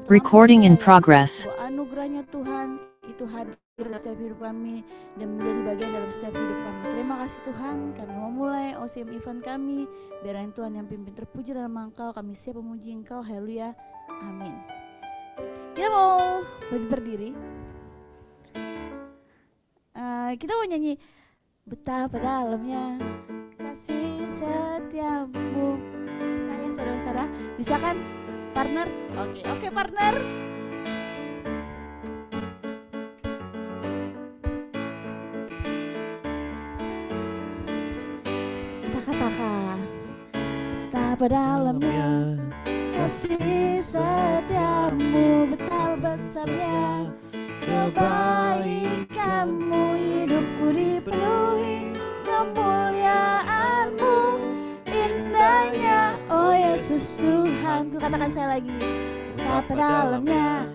dalam Recording in saya, progress. bahwa anugerahnya Tuhan itu hadir dalam setiap hidup kami dan menjadi bagian dalam setiap hidup kami. Terima kasih Tuhan, kami memulai OCM event kami, biarlah Tuhan yang pimpin, terpuji dalam Engkau, kami siap memuji Engkau, haleluya, amin. Kita mau berdiri, kita mau nyanyi betapa dalamnya kasih setiamu. Sayang saudara-saudara, bisa kan partner? Oke partner. Kita katakan betapa dalamnya kasih setiamu, betapa besarnya kebaikanmu, hidupku dipenuhi kemuliaanmu, indahnya oh Yesus Tuhan. Ku katakan sekali lagi, betapa dalamnya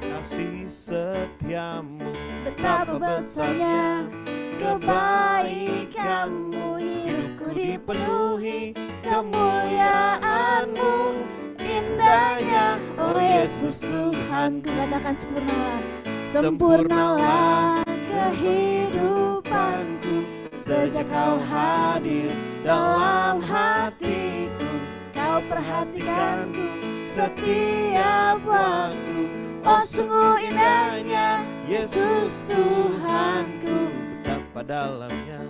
kasih setiamu, betapa besarnya kebaikanmu, hidupku dipenuhi kemuliaanmu, indahnya oh Yesus Tuhan. Ku katakan sempurnalah, sempurnalah kehidupanku sejak kau hadir dalam hatiku. Kau perhatikanku setiap waktu, oh sungguh indahnya Yesus Tuhanku. betapa dalamnya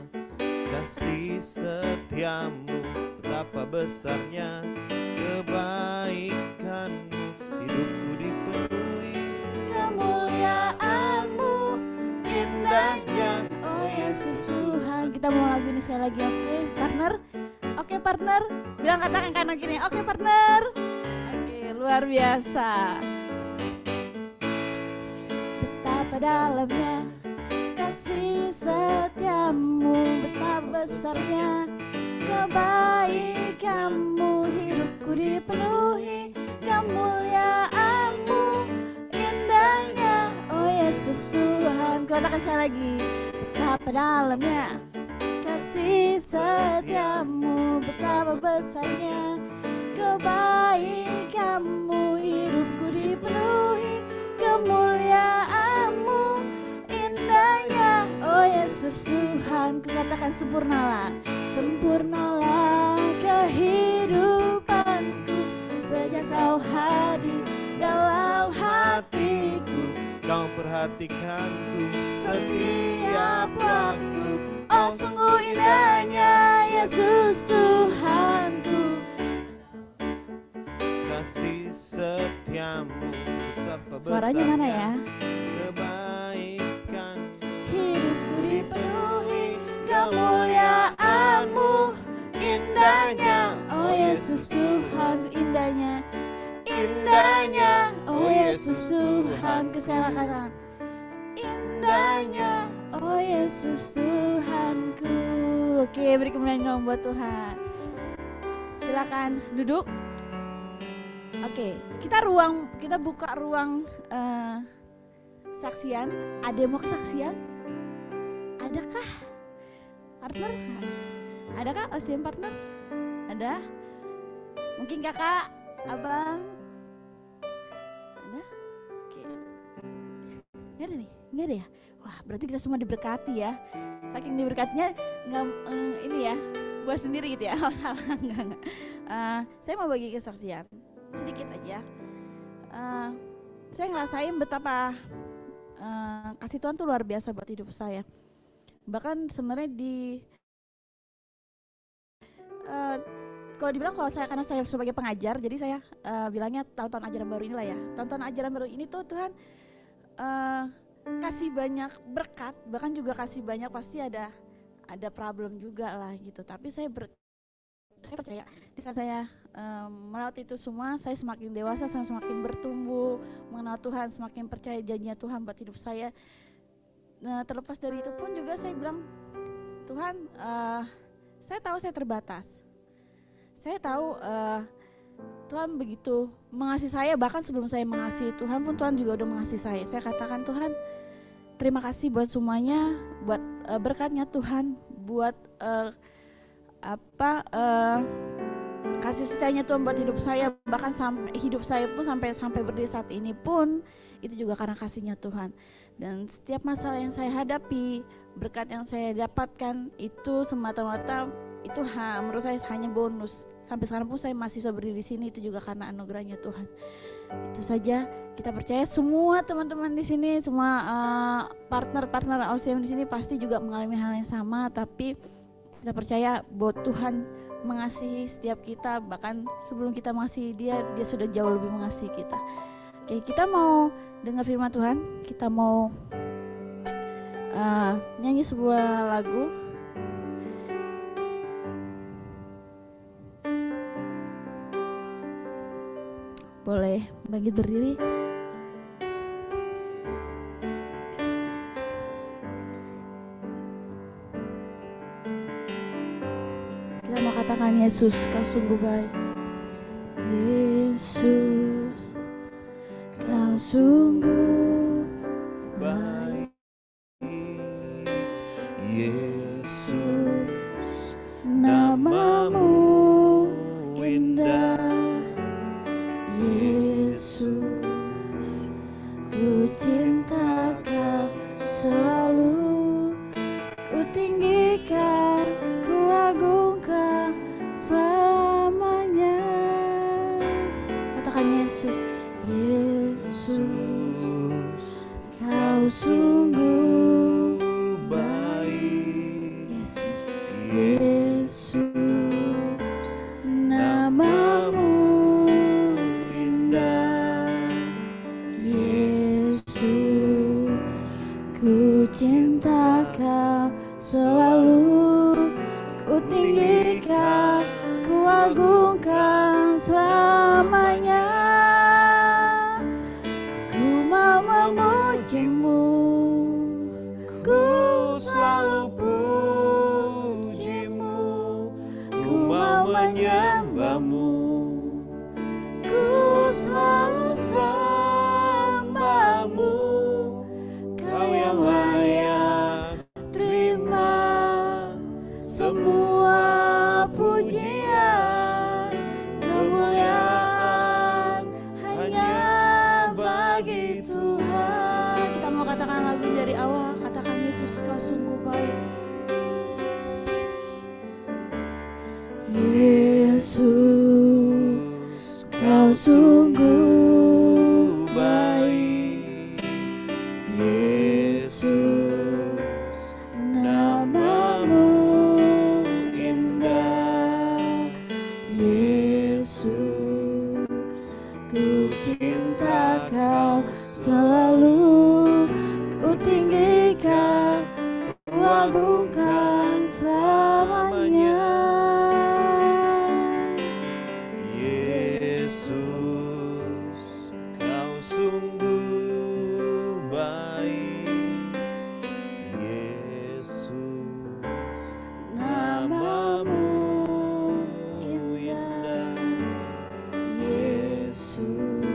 kasih setiamu, betapa besarnya kebaikanmu, hidupku dipenuhi kemuliaanmu, indahnya oh Yesus Tuhan. Kita mau lagu ini sekali lagi, oke partner? Oke partner, bilang katakan kanan kiri, oke partner. Oke, luar biasa. Betapa dalamnya kasih setiamu, betapa besarnya kebaikanmu, hidupku dipenuhi kemuliaanmu, indahnya oh Yesus Tuhan. Katakan sekali lagi, betapa dalamnya kasih setiamu, betapa besarnya kebaikanmu, hidupku dipenuhi kemuliaanmu, indahnya oh Yesus Tuhan. Ku katakan sempurnalah, sempurnalah kehidupanku sejak kau hadir dalam hatiku. kau perhatikanku Setiap waktu, oh sungguh indahnya Yesus Tuhanku. kasih setiamu, betapa Suaranya mana ya? kebaikan, Hidupku dipenuhi kemuliaanmu, indahnya oh Yesus Tuhan. Indahnya, indahnya oh Yesus Tuhan. Sekarang katakan, indahnya oh Yesus Tuhanku. Oke, beri kemuliaan buat Tuhan. Silakan duduk. Oke, kita buka ruang saksian. Ada yang mau kesaksian? Adakah partner? Adakah OCM partner? Ada? Mungkin kakak, abang? Ada? Oke. Nggak ada nih? Nggak ada ya? Wah, berarti kita semua diberkati ya. Saking diberkatinya nggak ini ya, buat sendiri gitu ya. Enggak. Saya mau bagi kesaksian sedikit aja. Saya ngerasain betapa kasih Tuhan tuh luar biasa buat hidup saya. Bahkan sebenarnya kalau dibilang karena saya sebagai pengajar, jadi saya bilangnya tahun-tahun ajaran baru inilah ya. Tahun-tahun ajaran baru ini tuh Tuhan kasih banyak berkat, bahkan juga kasih banyak pasti ada problem juga lah gitu. Tapi saya percaya di saat saya melewati itu semua, saya semakin dewasa, saya semakin bertumbuh mengenal Tuhan, semakin percaya janjinya Tuhan buat hidup saya. Nah, terlepas dari itu pun juga saya bilang, Tuhan, saya tahu saya terbatas. Saya tahu Tuhan begitu mengasihi saya, bahkan sebelum saya mengasihi Tuhan pun Tuhan juga udah mengasihi saya. Saya katakan, Tuhan, terima kasih buat semuanya, buat berkatnya Tuhan, buat kasih setianya Tuhan buat hidup saya, bahkan sampai hidup saya pun sampai berdiri saat ini pun itu juga karena kasihnya Tuhan. Dan setiap masalah yang saya hadapi, berkat yang saya dapatkan itu semata-mata itu menurut saya hanya bonus. Sampai sekarang pun saya masih bisa berdiri di sini, itu juga karena anugerahnya Tuhan. Itu saja, kita percaya semua teman-teman di sini, semua partner-partner OCM di sini pasti juga mengalami hal yang sama, tapi kita percaya bahwa Tuhan mengasihi setiap kita, bahkan sebelum kita mengasihi dia sudah jauh lebih mengasihi kita. Oke, kita mau dengar firman Tuhan, kita mau nyanyi sebuah lagu. Boleh bangkit berdiri. Kita mau katakan, Yesus, kau sungguh baik. Yesus, kau sungguh baik. Yesus, Namamu indah. Yesus, ku cinta Kau selalu, ku tinggikan, ku agungkan selamanya. Katakan, Yesus, Yesus, Kau sungguh baik. Yesus, Yesus, namamu indah. Yesus, ku cinta Kau selalu, ku tinggikan, ku agungkan selamanya. Ku mau memujimu, ku selalu pujimu, ku mau menyembahmu, ku selalu sembahmu. Kau yang layak terima semua pujian, kemuliaan hanya bagi Tuhan. Kita mau katakan lagu dari awal, katakan, Yesus, Kau sungguh baik. Yesus, Kau sungguh baik. Yesus, namamu indah. Yesus, ku cinta Kau selalu, ku tinggikan, ku agungkan selamanya. Yesus, Kau sungguh baik. Yesus, Namamu indah. Yesus,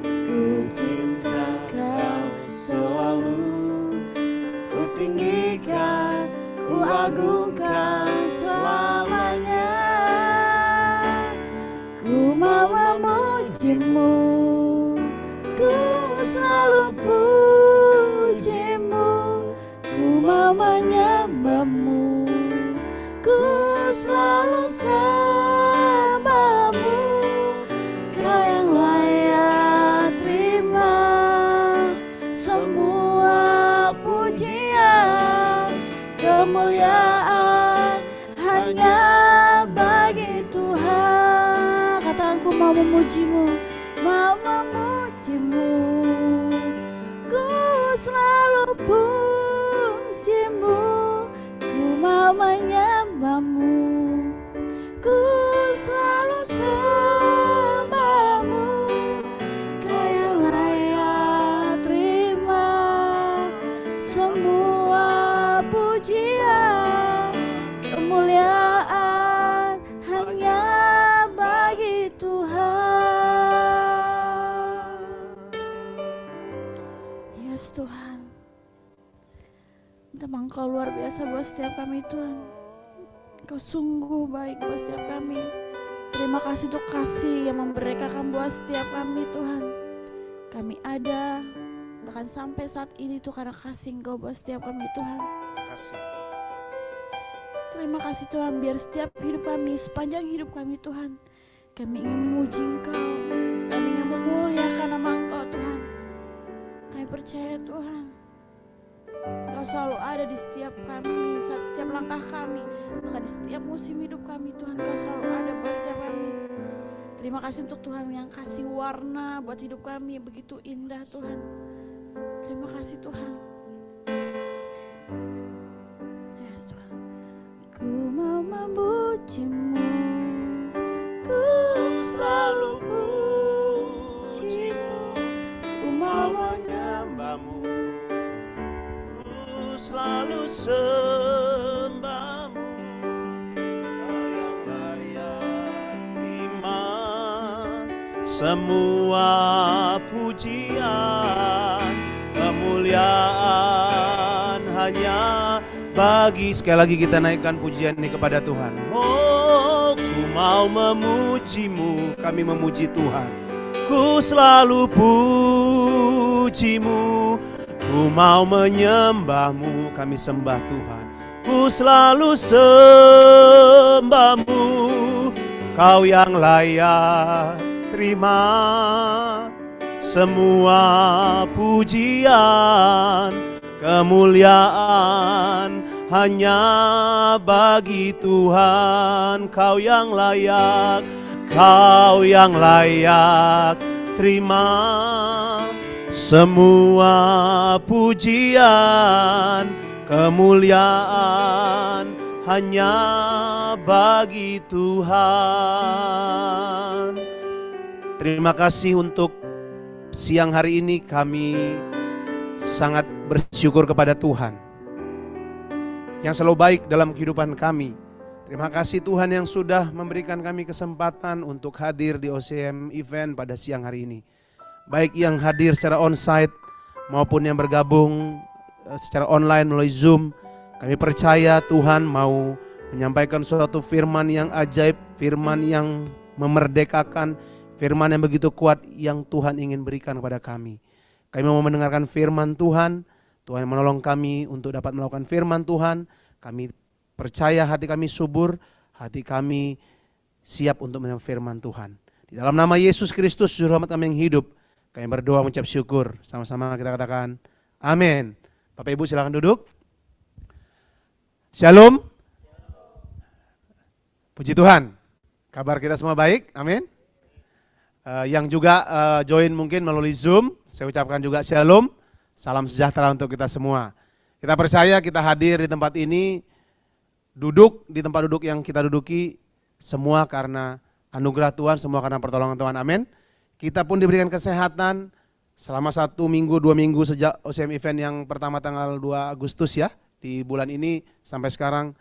ku cinta Kau selalu, ku tinggikan, ku agungkan selamanya. Ku mau memujimu, ku selalu pujimu, ku mau menyembahmu, ku selalu sembahmu. Kau yang layak terima semua pujian, kemuliaan hanya bagi Tuhan. Katakan, ku mau memujimu, mau memujimu, ku selalu pujimu, ku mau menyembahmu, ku selalu sembahmu. Kau yang layak terima semua pujian, kemuliaan hanya bagi Tuhan. Yes Tuhan, memang Kau luar biasa buat setiap kami Tuhan. Kau sungguh baik buat setiap kami. Terima kasih untuk kasih yang memerdekakan buat setiap kami Tuhan. Kami ada, bahkan sampai saat ini tuh karena kasih Engkau buat setiap kami Tuhan. Terima kasih Tuhan, biar setiap hidup kami, sepanjang hidup kami Tuhan, kami ingin memuji Engkau, kami ingin memuliakan nama Engkau Tuhan. Kami percaya Tuhan, Engkau selalu ada di setiap kami, setiap langkah kami, bahkan di setiap musim hidup kami Tuhan, Engkau selalu ada buat setiap kami. Terima kasih untuk Tuhan yang kasih warna buat hidup kami, begitu indah Tuhan. Terima kasih Tuhan. Yes Tuhan. Ku mau memuji-Mu, ku selalu puji-Mu, ku mau menyembah-Mu, ku selalu sembah-Mu. Kau yang layak terima semua pujian, kemuliaan hanya bagi. Sekali lagi kita naikkan pujian ini kepada Tuhan. Oh, ku mau memuji-Mu, kami memuji Tuhan. Ku selalu puji-Mu, ku mau menyembah-Mu, kami sembah Tuhan. Ku selalu sembah-Mu, Kau yang layak terima semua pujian, kemuliaan hanya bagi Tuhan. Kau yang layak terima semua pujian, kemuliaan hanya bagi Tuhan. Terima kasih untuk siang hari ini, kami sangat bersyukur kepada Tuhan yang selalu baik dalam kehidupan kami. Terima kasih Tuhan yang sudah memberikan kami kesempatan untuk hadir di OCM event pada siang hari ini. Baik yang hadir secara onsite maupun yang bergabung secara online melalui Zoom. Kami percaya Tuhan mau menyampaikan suatu firman yang ajaib, firman yang memerdekakan, firman yang begitu kuat yang Tuhan ingin berikan kepada kami. Kami mau mendengarkan firman Tuhan. Tuhan menolong kami untuk dapat melakukan firman Tuhan. Kami percaya hati kami subur, hati kami siap untuk menerima firman Tuhan. Di dalam nama Yesus Kristus, Juru Selamat kami yang hidup, kami berdoa mengucap syukur. Sama-sama kita katakan amin. Bapak Ibu silakan duduk. Shalom. Puji Tuhan. Kabar kita semua baik, amin. Yang juga join mungkin melalui Zoom, saya ucapkan juga shalom, salam sejahtera untuk kita semua. Kita percaya kita hadir di tempat ini, duduk di tempat duduk yang kita duduki, semua karena anugerah Tuhan, semua karena pertolongan Tuhan, amin. Kita pun diberikan kesehatan selama 1 minggu, 2 minggu sejak OCM event yang pertama tanggal 2 Agustus ya, di bulan ini sampai sekarang,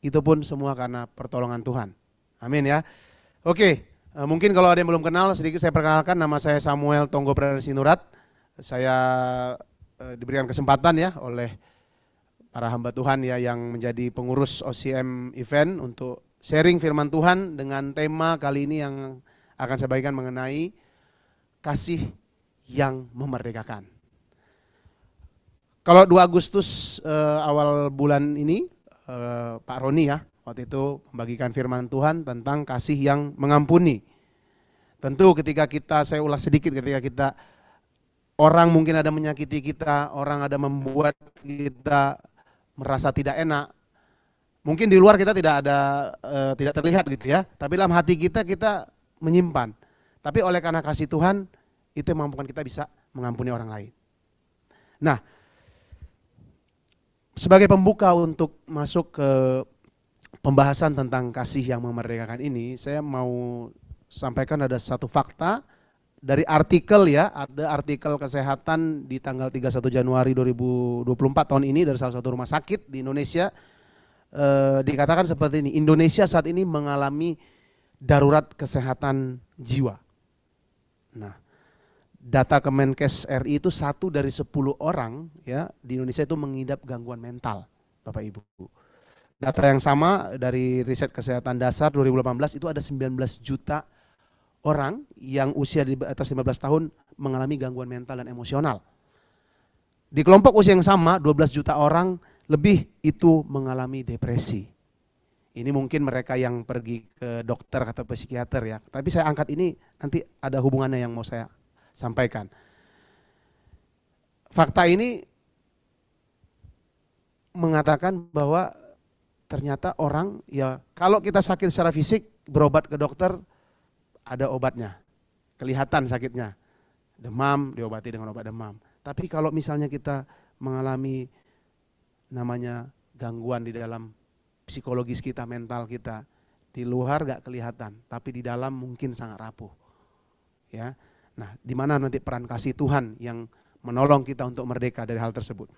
itu pun semua karena pertolongan Tuhan, amin ya. Oke. Mungkin kalau ada yang belum kenal, sedikit saya perkenalkan, nama saya Samuel Tonggo Sinurat. Saya diberikan kesempatan ya oleh para hamba Tuhan ya yang menjadi pengurus OCM event untuk sharing firman Tuhan dengan tema kali ini yang akan saya bagikan mengenai kasih yang memerdekakan. Kalau 2 Agustus awal bulan ini, Pak Roni ya, waktu itu membagikan firman Tuhan tentang kasih yang mengampuni. Tentu ketika saya ulas sedikit, ketika kita, orang mungkin ada menyakiti kita, orang ada membuat kita merasa tidak enak. Mungkin di luar kita tidak terlihat gitu ya, tapi dalam hati kita menyimpan. Tapi oleh karena kasih Tuhan, itu yang memampukan kita bisa mengampuni orang lain. Nah, sebagai pembuka untuk masuk ke pembahasan tentang kasih yang memerdekakan ini, saya mau sampaikan ada satu fakta dari artikel ya, ada artikel kesehatan di tanggal 31 Januari 2024 tahun ini dari salah satu rumah sakit di Indonesia, dikatakan seperti ini, Indonesia saat ini mengalami darurat kesehatan jiwa. Nah, data Kemenkes RI itu 1 dari 10 orang ya di Indonesia itu mengidap gangguan mental, Bapak Ibu. Data yang sama dari riset kesehatan dasar 2018 itu ada 19 juta orang yang usia di atas 15 tahun mengalami gangguan mental dan emosional. Di kelompok usia yang sama 12 juta orang lebih itu mengalami depresi. Ini mungkin mereka yang pergi ke dokter atau psikiater ya. Tapi saya angkat ini nanti ada hubungannya yang mau saya sampaikan. Fakta ini mengatakan bahwa ternyata orang ya kalau kita sakit secara fisik berobat ke dokter ada obatnya, kelihatan sakitnya, demam diobati dengan obat demam. Tapi kalau misalnya kita mengalami namanya gangguan di dalam psikologis kita, mental kita, di luar gak kelihatan, tapi di dalam mungkin sangat rapuh. Ya, nah di mana nanti peran kasih Tuhan yang menolong kita untuk merdeka dari hal tersebut.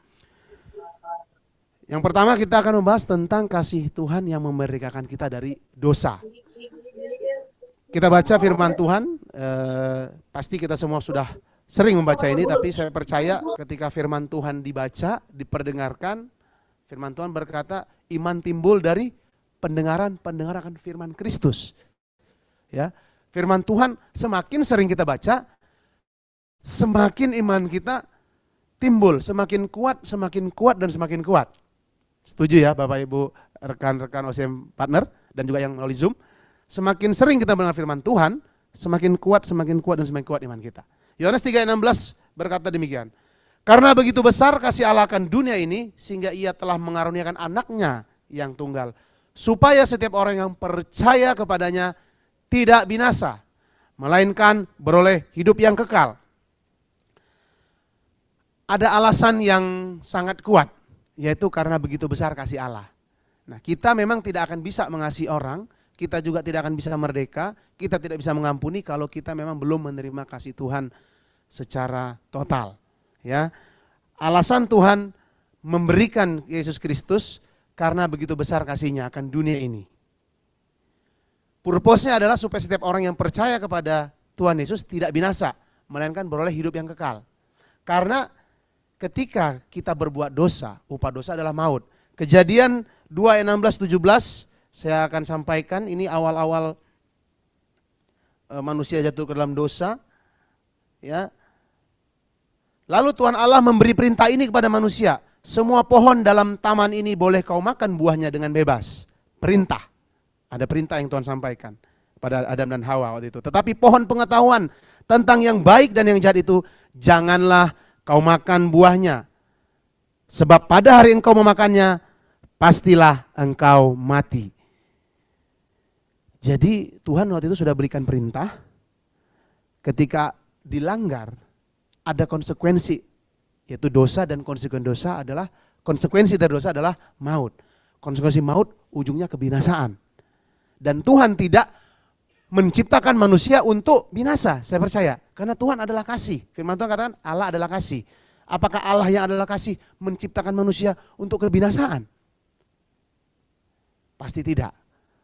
Yang pertama kita akan membahas tentang kasih Tuhan yang memerdekakan kita dari dosa. Kita baca firman Tuhan, pasti kita semua sudah sering membaca ini, tapi saya percaya ketika firman Tuhan dibaca, diperdengarkan, firman Tuhan berkata iman timbul dari pendengaran akan firman Kristus. Ya, firman Tuhan semakin sering kita baca, semakin iman kita timbul, semakin kuat dan semakin kuat. Setuju ya Bapak Ibu, rekan-rekan OCM partner dan juga yang melalui Zoom. Semakin sering kita mendengar firman Tuhan, semakin kuat dan semakin kuat iman kita. Yohanes 3:16 berkata demikian. Karena begitu besar kasih Allah akan dunia ini, sehingga ia telah mengaruniakan anaknya yang tunggal. Supaya setiap orang yang percaya kepadanya tidak binasa, melainkan beroleh hidup yang kekal. Ada alasan yang sangat kuat, yaitu karena begitu besar kasih Allah. Nah, kita memang tidak akan bisa mengasihi orang, kita juga tidak akan bisa merdeka, kita tidak bisa mengampuni kalau kita memang belum menerima kasih Tuhan secara total. Ya, alasan Tuhan memberikan Yesus Kristus karena begitu besar kasih-Nya akan dunia ini. Purpose-nya adalah supaya setiap orang yang percaya kepada Tuhan Yesus tidak binasa, melainkan beroleh hidup yang kekal. Karena ketika kita berbuat dosa, upah dosa adalah maut. Kejadian 2:16-17 saya akan sampaikan, ini awal-awal manusia jatuh ke dalam dosa. Ya. Lalu Tuhan Allah memberi perintah ini kepada manusia, semua pohon dalam taman ini boleh kau makan buahnya dengan bebas. Perintah, ada perintah yang Tuhan sampaikan pada Adam dan Hawa waktu itu. Tetapi pohon pengetahuan tentang yang baik dan yang jahat itu janganlah kau makan buahnya, sebab pada hari engkau memakannya, pastilah engkau mati. Jadi Tuhan waktu itu sudah berikan perintah, ketika dilanggar, ada konsekuensi, yaitu dosa, dan konsekuensi dari dosa adalah maut. Konsekuensi maut ujungnya kebinasaan. Dan Tuhan tidak menciptakan manusia untuk binasa, saya percaya. Karena Tuhan adalah kasih. Firman Tuhan katakan Allah adalah kasih. Apakah Allah yang adalah kasih menciptakan manusia untuk kebinasaan? Pasti tidak.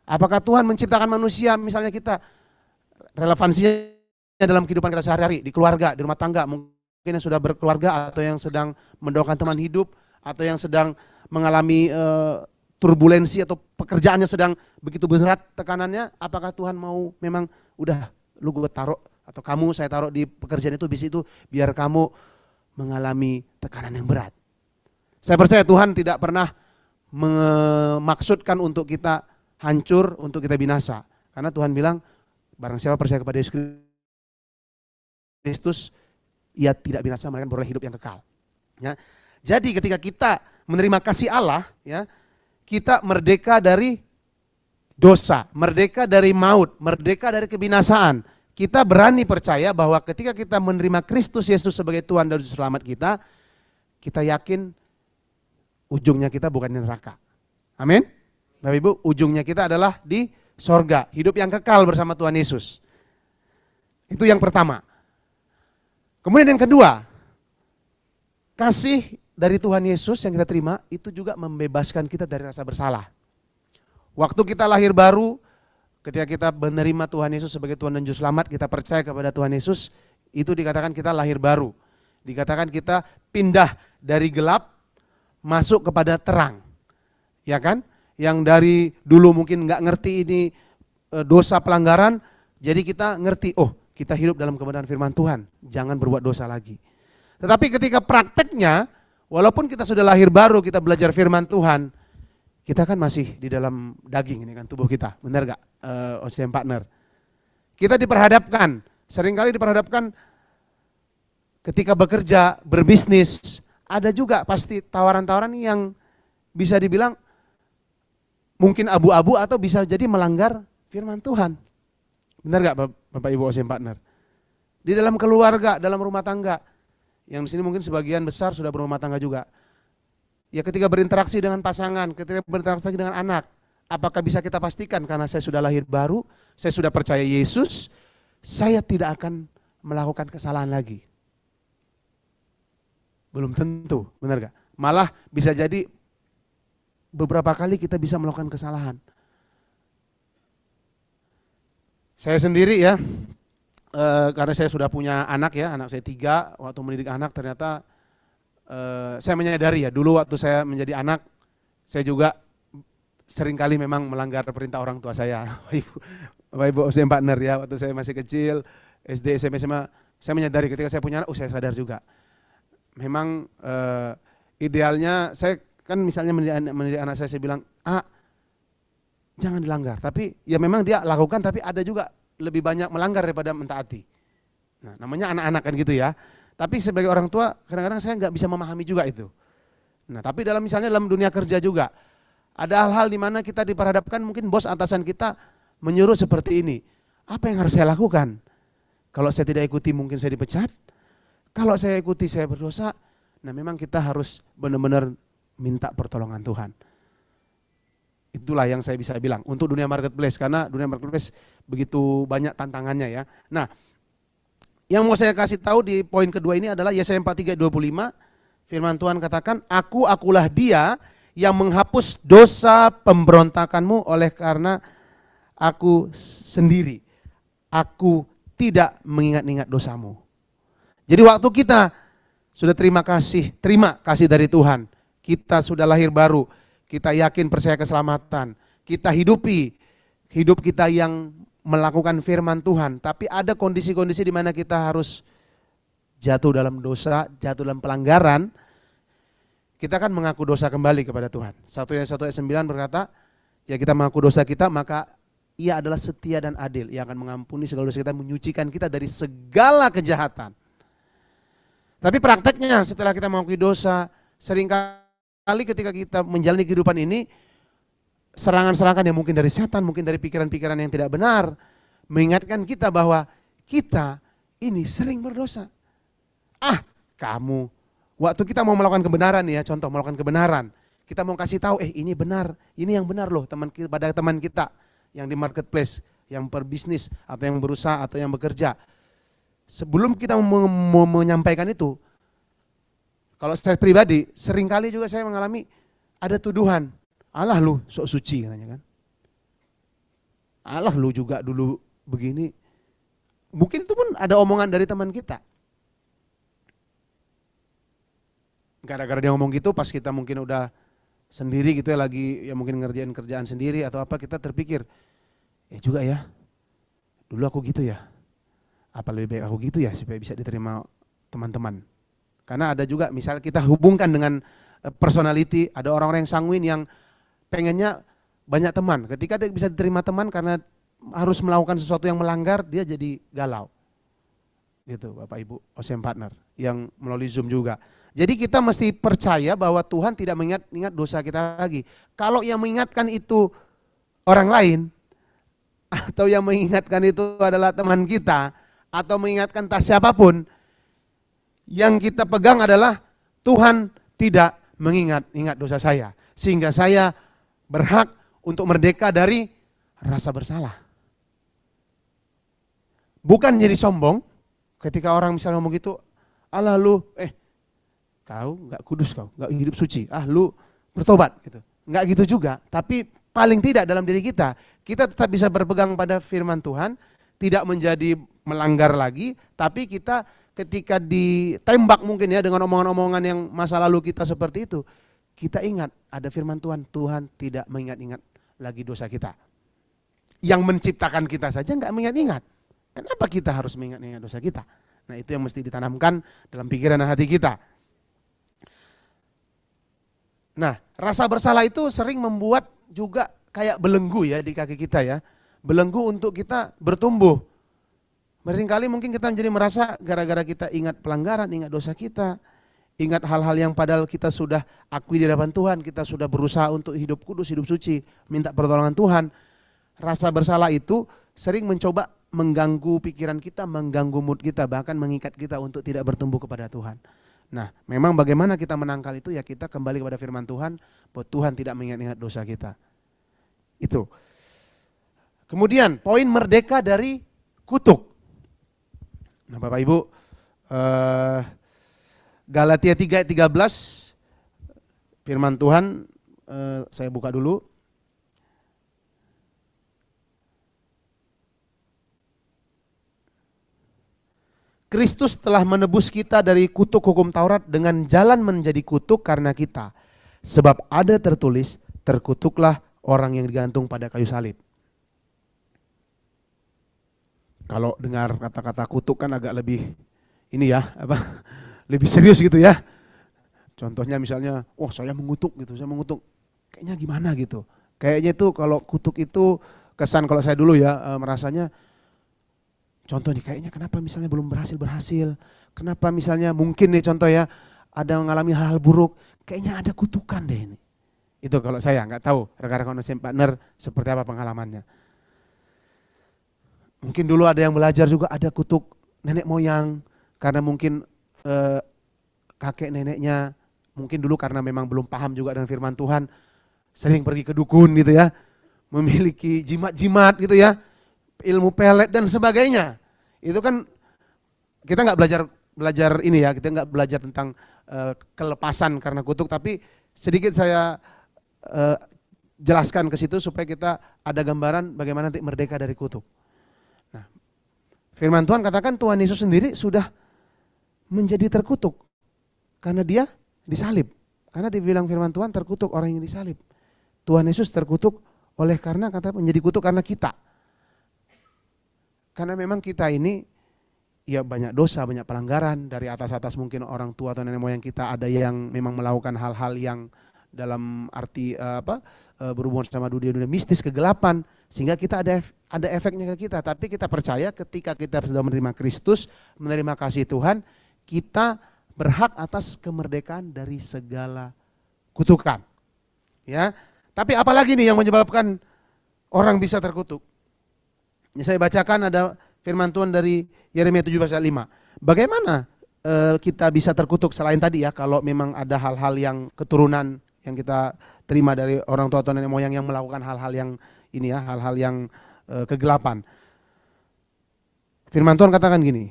Apakah Tuhan menciptakan manusia, misalnya kita, relevansinya dalam kehidupan kita sehari-hari, di keluarga, di rumah tangga, mungkin yang sudah berkeluarga atau yang sedang mendoakan teman hidup, atau yang sedang mengalami turbulensi atau pekerjaannya sedang begitu berat tekanannya, apakah Tuhan mau memang udah lu gue taruh atau kamu saya taruh di pekerjaan itu, bis itu biar kamu mengalami tekanan yang berat. Saya percaya Tuhan tidak pernah memaksudkan untuk kita hancur, untuk kita binasa. Karena Tuhan bilang barang siapa percaya kepada Yesus Kristus, ia tidak binasa melainkan beroleh hidup yang kekal. Ya. Jadi ketika kita menerima kasih Allah, ya, kita merdeka dari dosa, merdeka dari maut, merdeka dari kebinasaan. Kita berani percaya bahwa ketika kita menerima Kristus Yesus sebagai Tuhan dan Juru Selamat kita yakin ujungnya kita bukan di neraka. Amin. Bapak Ibu, ujungnya kita adalah di sorga, hidup yang kekal bersama Tuhan Yesus. Itu yang pertama. Kemudian yang kedua, kasih dari Tuhan Yesus yang kita terima itu juga membebaskan kita dari rasa bersalah. Waktu kita lahir baru, ketika kita menerima Tuhan Yesus sebagai Tuhan dan Juru Selamat, kita percaya kepada Tuhan Yesus, itu dikatakan kita lahir baru. Dikatakan kita pindah dari gelap masuk kepada terang. Ya kan? yang dari dulu mungkin nggak ngerti ini dosa pelanggaran, jadi kita ngerti, oh kita hidup dalam kebenaran firman Tuhan, jangan berbuat dosa lagi. Tetapi ketika prakteknya, walaupun kita sudah lahir baru, kita belajar firman Tuhan, kita kan masih di dalam daging ini kan tubuh kita, benar gak OCM partner? Kita diperhadapkan, seringkali diperhadapkan ketika bekerja, berbisnis, ada juga pasti tawaran-tawaran yang bisa dibilang mungkin abu-abu atau bisa jadi melanggar firman Tuhan. Benar gak Bapak Ibu OCM partner? Di dalam keluarga, dalam rumah tangga, yang di sini mungkin sebagian besar sudah berumah tangga juga. Ya ketika berinteraksi dengan pasangan, ketika berinteraksi dengan anak, apakah bisa kita pastikan karena saya sudah lahir baru, saya sudah percaya Yesus, saya tidak akan melakukan kesalahan lagi? Belum tentu, benar gak? Malah bisa jadi beberapa kali kita bisa melakukan kesalahan. Saya sendiri ya, karena saya sudah punya anak ya, anak saya 3, waktu mendidik anak ternyata saya menyadari ya, dulu waktu saya menjadi anak, saya juga seringkali memang melanggar perintah orang tua saya. Bapak Ibu OCM partner ya, waktu saya masih kecil, SD, SMP, SMA, saya menyadari ketika saya punya anak, saya sadar juga. Memang idealnya saya kan misalnya mendidik anak saya bilang, jangan dilanggar. Tapi ya memang dia lakukan, tapi ada juga lebih banyak melanggar daripada mentaati. Nah, namanya anak-anak kan gitu ya. Tapi sebagai orang tua kadang-kadang saya nggak bisa memahami juga itu. Nah, tapi misalnya dalam dunia kerja juga ada hal-hal di mana kita diperhadapkan, mungkin bos atasan kita menyuruh seperti ini. Apa yang harus saya lakukan? Kalau saya tidak ikuti mungkin saya dipecat. Kalau saya ikuti saya berdosa. Nah, memang kita harus benar-benar minta pertolongan Tuhan. Itulah yang saya bisa bilang untuk dunia marketplace, karena dunia marketplace begitu banyak tantangannya ya. Nah, yang mau saya kasih tahu di poin kedua ini adalah Yesaya 43:25, firman Tuhan katakan, akulah dia yang menghapus dosa pemberontakanmu oleh karena aku sendiri. Aku tidak mengingat-ingat dosamu. Jadi waktu kita sudah terima kasih dari Tuhan, kita sudah lahir baru, kita yakin percaya keselamatan, kita hidup kita yang melakukan firman Tuhan, tapi ada kondisi-kondisi di mana kita harus jatuh dalam dosa, jatuh dalam pelanggaran, kita kan mengaku dosa kembali kepada Tuhan. 1 Yohanes 1:9 berkata, ya kita mengaku dosa kita, maka Ia adalah setia dan adil, Ia akan mengampuni segala dosa kita, menyucikan kita dari segala kejahatan. Tapi prakteknya setelah kita mengakui dosa, seringkali ketika kita menjalani kehidupan ini, serangan-serangan yang mungkin dari setan, mungkin dari pikiran-pikiran yang tidak benar, mengingatkan kita bahwa kita ini sering berdosa. Kamu, waktu kita mau melakukan kebenaran nih ya, contoh melakukan kebenaran, kita mau kasih tahu, ini benar, ini yang benar loh pada teman kita yang di marketplace, yang berbisnis, atau yang berusaha, atau yang bekerja. Sebelum kita mau menyampaikan itu, kalau saya pribadi, seringkali juga saya mengalami ada tuduhan, alah lu sok suci katanya kan. Alah lu juga dulu begini. Mungkin itu pun ada omongan dari teman kita. Gara-gara dia ngomong gitu, pas kita mungkin udah sendiri gitu ya, lagi ya mungkin ngerjain kerjaan sendiri atau apa, kita terpikir, juga ya, dulu aku gitu ya. Apa lebih baik aku gitu ya supaya bisa diterima teman-teman. Karena ada juga misal kita hubungkan dengan personality, ada orang-orang yang sanguin yang pengennya banyak teman. Ketika dia bisa diterima teman karena harus melakukan sesuatu yang melanggar, dia jadi galau. Gitu Bapak Ibu OCM partner yang melalui Zoom juga. Jadi kita mesti percaya bahwa Tuhan tidak mengingat dosa kita lagi. Kalau yang mengingatkan itu orang lain, atau yang mengingatkan itu adalah teman kita, atau mengingatkan entah siapapun, yang kita pegang adalah Tuhan tidak mengingat dosa saya. Sehingga saya berhak untuk merdeka dari rasa bersalah. Bukan jadi sombong ketika orang misalnya ngomong gitu, alah lu, kau gak kudus, kau gak hidup suci, lu bertobat gitu. Gak gitu juga, tapi paling tidak dalam diri kita tetap bisa berpegang pada firman Tuhan, tidak menjadi melanggar lagi, tapi kita ketika ditembak mungkin ya dengan omongan-omongan yang masa lalu kita seperti itu, kita ingat ada firman Tuhan, Tuhan tidak mengingat-ingat lagi dosa kita. Yang menciptakan kita saja nggak mengingat-ingat. Kenapa kita harus mengingat-ingat dosa kita? Nah, itu yang mesti ditanamkan dalam pikiran dan hati kita. Nah, rasa bersalah itu sering membuat juga kayak belenggu ya di kaki kita ya. Belenggu untuk kita bertumbuh. Seringkali mungkin kita menjadi merasa gara-gara kita ingat pelanggaran, ingat dosa kita, ingat hal-hal yang padahal kita sudah akui di hadapan Tuhan, kita sudah berusaha untuk hidup kudus, hidup suci, minta pertolongan Tuhan. Rasa bersalah itu sering mencoba mengganggu pikiran kita, mengganggu mood kita, bahkan mengikat kita untuk tidak bertumbuh kepada Tuhan. Nah, memang bagaimana kita menangkal itu ya kita kembali kepada firman Tuhan, bahwa Tuhan tidak mengingat-ingat dosa kita. Itu. Kemudian poin merdeka dari kutuk. Nah, Bapak Ibu, Galatia 3 ayat 13, firman Tuhan, saya buka dulu. Kristus telah menebus kita dari kutuk hukum Taurat dengan jalan menjadi kutuk karena kita. Sebab ada tertulis, terkutuklah orang yang digantung pada kayu salib. Kalau dengar kata-kata kutuk kan agak lebih ini ya, lebih serius gitu ya. Contohnya misalnya, saya mengutuk gitu, saya mengutuk. Kayaknya gimana gitu. Kayaknya itu kalau kutuk itu kesan kalau saya dulu ya merasanya, contoh nih kayaknya kenapa misalnya belum berhasil, kenapa misalnya mungkin nih contoh ya ada mengalami hal-hal buruk, kayaknya ada kutukan deh ini. Itu kalau saya nggak tahu rekan-rekan partner seperti apa pengalamannya. Mungkin dulu ada yang belajar juga ada kutuk nenek moyang karena mungkin kakek neneknya mungkin dulu karena memang belum paham juga dengan firman Tuhan sering pergi ke dukun gitu ya, memiliki jimat-jimat gitu ya, ilmu pelet dan sebagainya. Itu kan kita nggak belajar ini ya, kita nggak belajar tentang kelepasan karena kutuk, tapi sedikit saya jelaskan ke situ supaya kita ada gambaran bagaimana nanti merdeka dari kutuk. Nah, firman Tuhan katakan Tuhan Yesus sendiri sudah menjadi terkutuk karena dia disalib. Karena dibilang firman Tuhan terkutuk orang yang disalib. Tuhan Yesus terkutuk oleh karena kata menjadi kutuk karena kita. Karena memang kita ini ya banyak dosa, banyak pelanggaran dari atas-atas mungkin orang tua atau nenek moyang kita ada yang memang melakukan hal-hal yang dalam arti berhubungan sama dunia mistis, kegelapan, sehingga kita ada efeknya ke kita. Tapi kita percaya ketika kita sudah menerima Kristus, menerima kasih Tuhan, kita berhak atas kemerdekaan dari segala kutukan. Ya, tapi apalagi nih yang menyebabkan orang bisa terkutuk? Ini saya bacakan ada firman Tuhan dari Yeremia 17 ayat 5. Bagaimana kita bisa terkutuk selain tadi ya, kalau memang ada hal-hal yang keturunan yang kita terima dari orang tua atau nenek moyang yang melakukan hal-hal yang ini ya, hal-hal yang kegelapan. Firman Tuhan katakan gini,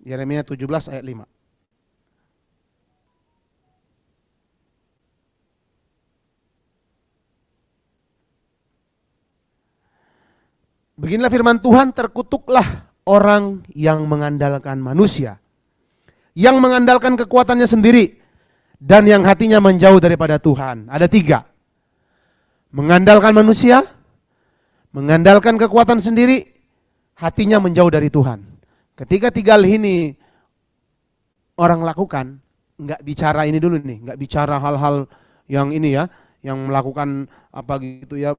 Yeremia 17 ayat 5. Beginilah firman Tuhan, terkutuklah orang yang mengandalkan manusia, yang mengandalkan kekuatannya sendiri, dan yang hatinya menjauh daripada Tuhan. Ada 3. Mengandalkan manusia, mengandalkan kekuatan sendiri, hatinya menjauh dari Tuhan. Ketika 3 hal ini orang lakukan, nggak bicara ini dulu nih, nggak bicara hal-hal yang ini ya, yang melakukan apa gitu ya,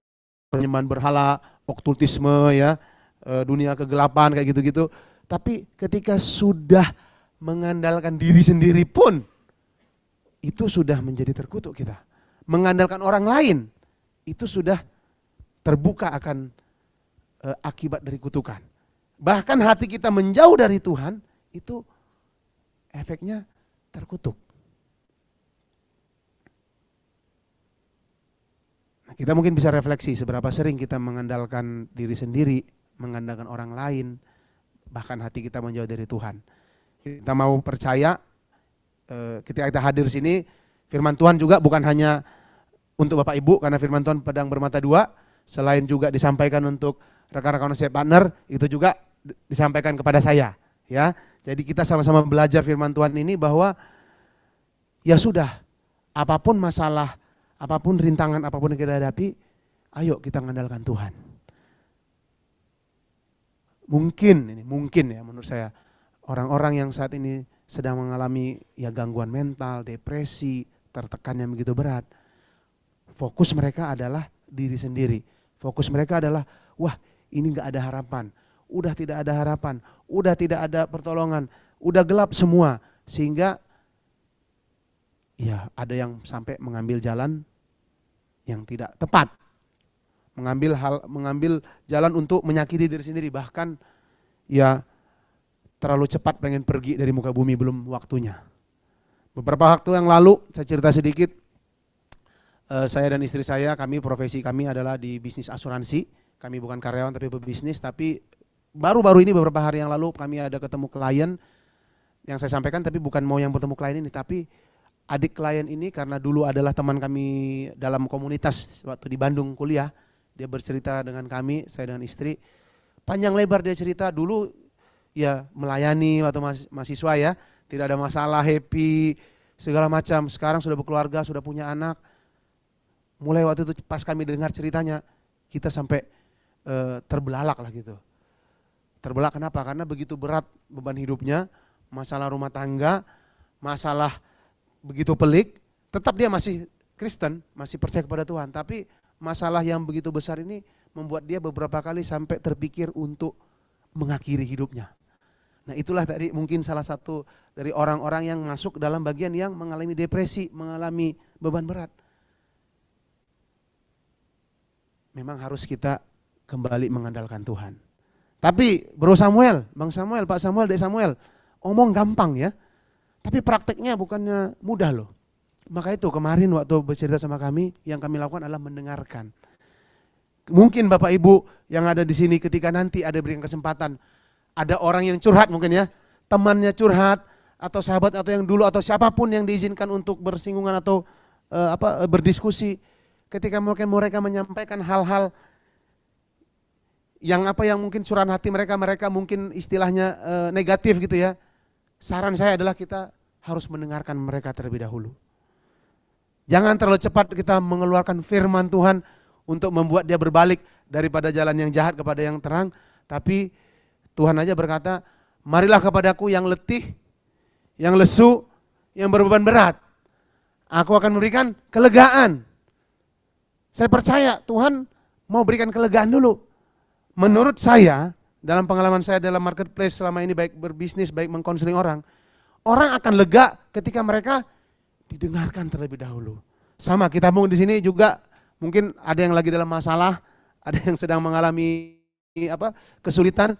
penyembahan berhala, okkultisme ya, dunia kegelapan kayak gitu-gitu. Tapi ketika sudah mengandalkan diri sendiri pun, itu sudah menjadi terkutuk kita. Mengandalkan orang lain, itu sudah terbuka akan akibat dari kutukan. Bahkan hati kita menjauh dari Tuhan, itu efeknya terkutuk. Nah, kita mungkin bisa refleksi seberapa sering kita mengandalkan diri sendiri, mengandalkan orang lain, bahkan hati kita menjauh dari Tuhan. Kita mau percaya, ketika kita hadir sini, firman Tuhan juga bukan hanya untuk Bapak Ibu, karena firman Tuhan pedang bermata 2, selain juga disampaikan untuk rekan-rekan saya partner, itu juga disampaikan kepada saya. Ya, jadi kita sama-sama belajar firman Tuhan ini bahwa ya sudah, apapun masalah apapun rintangan, apapun yang kita hadapi, ayo kita mengandalkan Tuhan. Mungkin ya menurut saya, orang-orang yang saat ini sedang mengalami ya gangguan mental, depresi, tertekan yang begitu berat, fokus mereka adalah diri sendiri. Fokus mereka adalah, wah ini gak ada harapan, udah tidak ada harapan, udah tidak ada pertolongan, udah gelap semua. Sehingga ya ada yang sampai mengambil jalan yang tidak tepat. Mengambil jalan untuk menyakiti diri sendiri, bahkan ya terlalu cepat pengen pergi dari muka bumi, belum waktunya. Beberapa waktu yang lalu, saya cerita sedikit, saya dan istri saya, profesi kami adalah di bisnis asuransi. Kami bukan karyawan tapi pebisnis, tapi baru-baru ini beberapa hari yang lalu kami ada ketemu klien yang saya sampaikan, tapi bukan mau yang bertemu klien ini, tapi adik klien ini karena dulu adalah teman kami dalam komunitas waktu di Bandung kuliah. Dia bercerita dengan kami, saya dengan istri, panjang lebar dia cerita dulu ya melayani waktu mahasiswa ya, tidak ada masalah, happy, segala macam. Sekarang sudah berkeluarga, sudah punya anak. Mulai waktu itu pas kami dengar ceritanya, kita sampai terbelalak lah gitu. Terbelalak kenapa? Karena begitu berat beban hidupnya, masalah rumah tangga, masalah begitu pelik, tetap dia masih Kristen, masih percaya kepada Tuhan. Tapi masalah yang begitu besar ini membuat dia beberapa kali sampai terpikir untuk mengakhiri hidupnya. Nah itulah tadi mungkin salah satu dari orang-orang yang masuk dalam bagian yang mengalami depresi, mengalami beban berat. Memang harus kita kembali mengandalkan Tuhan. Tapi Bro Samuel, Bang Samuel, Pak Samuel, Dek Samuel, omong gampang ya. Tapi prakteknya bukannya mudah loh. Maka itu kemarin waktu bercerita sama kami, yang kami lakukan adalah mendengarkan. Mungkin Bapak Ibu yang ada di sini ketika nanti ada berikan kesempatan, ada orang yang curhat mungkin ya, temannya curhat, atau sahabat atau yang dulu atau siapapun yang diizinkan untuk bersinggungan atau berdiskusi. Ketika mereka menyampaikan hal-hal yang mungkin curahan hati mereka mungkin istilahnya negatif gitu ya. Saran saya adalah kita harus mendengarkan mereka terlebih dahulu. Jangan terlalu cepat kita mengeluarkan firman Tuhan untuk membuat dia berbalik daripada jalan yang jahat kepada yang terang. Tapi Tuhan aja berkata, marilah kepadaku yang letih, yang lesu, yang berbeban berat. Aku akan memberikan kelegaan. Saya percaya Tuhan mau berikan kelegaan dulu. Menurut saya, dalam pengalaman saya dalam marketplace selama ini, baik berbisnis, baik mengkonseling orang akan lega ketika mereka didengarkan terlebih dahulu. Sama kita di sini juga mungkin ada yang lagi dalam masalah, ada yang sedang mengalami kesulitan.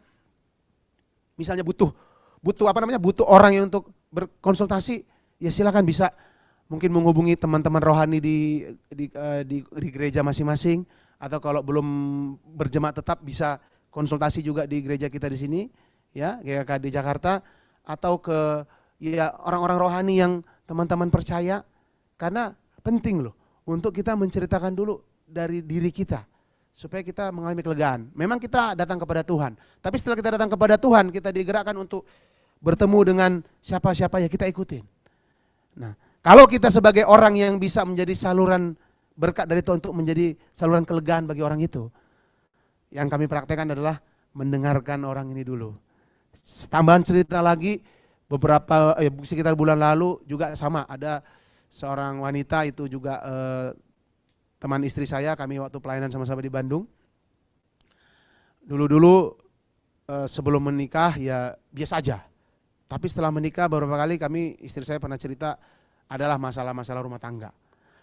Misalnya butuh orang yang untuk berkonsultasi, ya silakan bisa mungkin menghubungi teman-teman rohani di gereja masing-masing, atau kalau belum berjemaat tetap bisa konsultasi juga di gereja kita di sini ya, GKK di Jakarta, atau ke ya orang-orang rohani yang teman-teman percaya. Karena penting loh untuk kita menceritakan dulu dari diri kita supaya kita mengalami kelegaan. Memang kita datang kepada Tuhan, tapi setelah kita datang kepada Tuhan, kita digerakkan untuk bertemu dengan siapa-siapa ya kita ikutin. Nah, kalau kita sebagai orang yang bisa menjadi saluran berkat dari Tuhan untuk menjadi saluran kelegaan bagi orang itu, yang kami praktekkan adalah mendengarkan orang ini dulu. Tambahan cerita lagi, sekitar bulan lalu juga sama, ada seorang wanita itu juga teman istri saya, kami waktu pelayanan sama-sama di Bandung. Dulu-dulu sebelum menikah ya biasa aja. Tapi setelah menikah beberapa kali istri saya pernah cerita adalah masalah-masalah rumah tangga.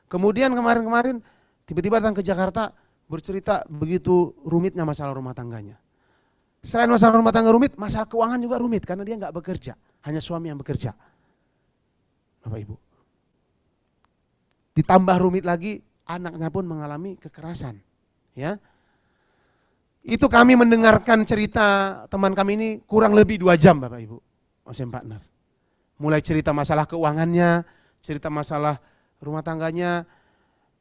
Kemudian kemarin-kemarin tiba-tiba datang ke Jakarta bercerita begitu rumitnya masalah rumah tangganya. Selain masalah rumah tangga rumit, masalah keuangan juga rumit karena dia nggak bekerja, hanya suami yang bekerja. Bapak Ibu. Ditambah rumit lagi, anaknya pun mengalami kekerasan. Ya, itu kami mendengarkan cerita teman kami ini kurang lebih 2 jam Bapak Ibu, OSM Partner. Mulai cerita masalah keuangannya, cerita masalah rumah tangganya,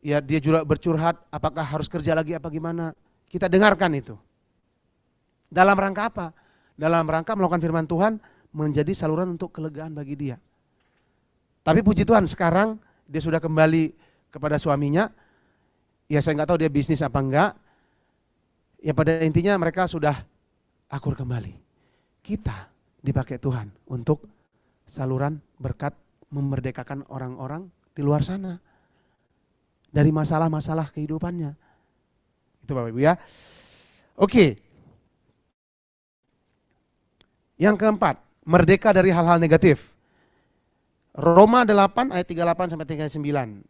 ya dia juga bercurhat apakah harus kerja lagi apa gimana. Kita dengarkan itu. Dalam rangka apa? Dalam rangka melakukan firman Tuhan menjadi saluran untuk kelegaan bagi dia. Tapi puji Tuhan sekarang dia sudah kembali kepada suaminya. Ya saya nggak tahu dia bisnis apa enggak. Ya pada intinya mereka sudah akur kembali. Kita dipakai Tuhan untuk saluran berkat memerdekakan orang-orang di luar sana dari masalah-masalah kehidupannya. Itu Bapak Ibu ya. Oke. Yang keempat, merdeka dari hal-hal negatif. Roma 8 ayat 38 sampai 39.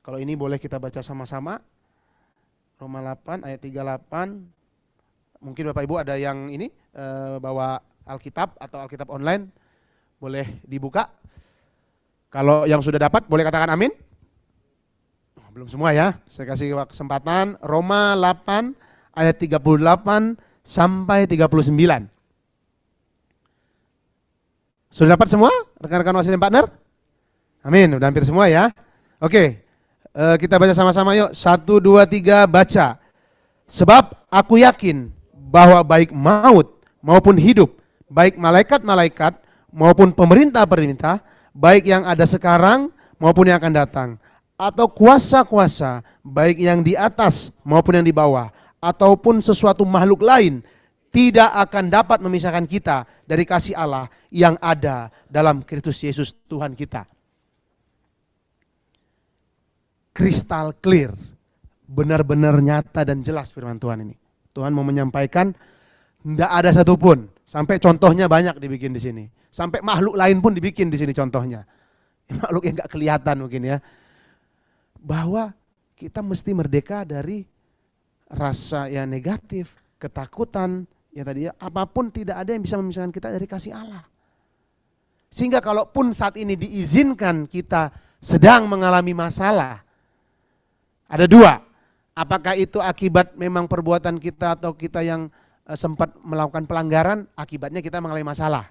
Kalau ini boleh kita baca sama-sama. Roma 8 ayat 38. Mungkin Bapak Ibu ada yang ini bawa Alkitab atau Alkitab online, boleh dibuka. Kalau yang sudah dapat boleh katakan amin. Belum semua ya, saya kasih kesempatan. Roma 8 ayat 38 sampai 39. Sudah dapat semua rekan-rekan wasit dan partner? Amin, udah hampir semua ya. Oke, kita baca sama-sama yuk. 1, 2, 3 baca. Sebab aku yakin bahwa baik maut maupun hidup, baik malaikat-malaikat maupun pemerintah-pemerintah, baik yang ada sekarang maupun yang akan datang, atau kuasa-kuasa, baik yang di atas maupun yang di bawah, ataupun sesuatu makhluk lain, tidak akan dapat memisahkan kita dari kasih Allah yang ada dalam Kristus Yesus Tuhan kita. Kristal clear, benar-benar nyata dan jelas firman Tuhan ini. Tuhan mau menyampaikan, tidak ada satupun, sampai contohnya banyak dibikin di sini. Sampai makhluk lain pun dibikin di sini contohnya. Makhluk yang nggak kelihatan mungkin ya. Bahwa kita mesti merdeka dari rasa yang negatif, ketakutan, ya tadi ya, apapun tidak ada yang bisa memisahkan kita dari kasih Allah. Sehingga kalaupun saat ini diizinkan kita sedang mengalami masalah, ada dua. Apakah itu akibat memang perbuatan kita atau kita yang sempat melakukan pelanggaran, akibatnya kita mengalami masalah.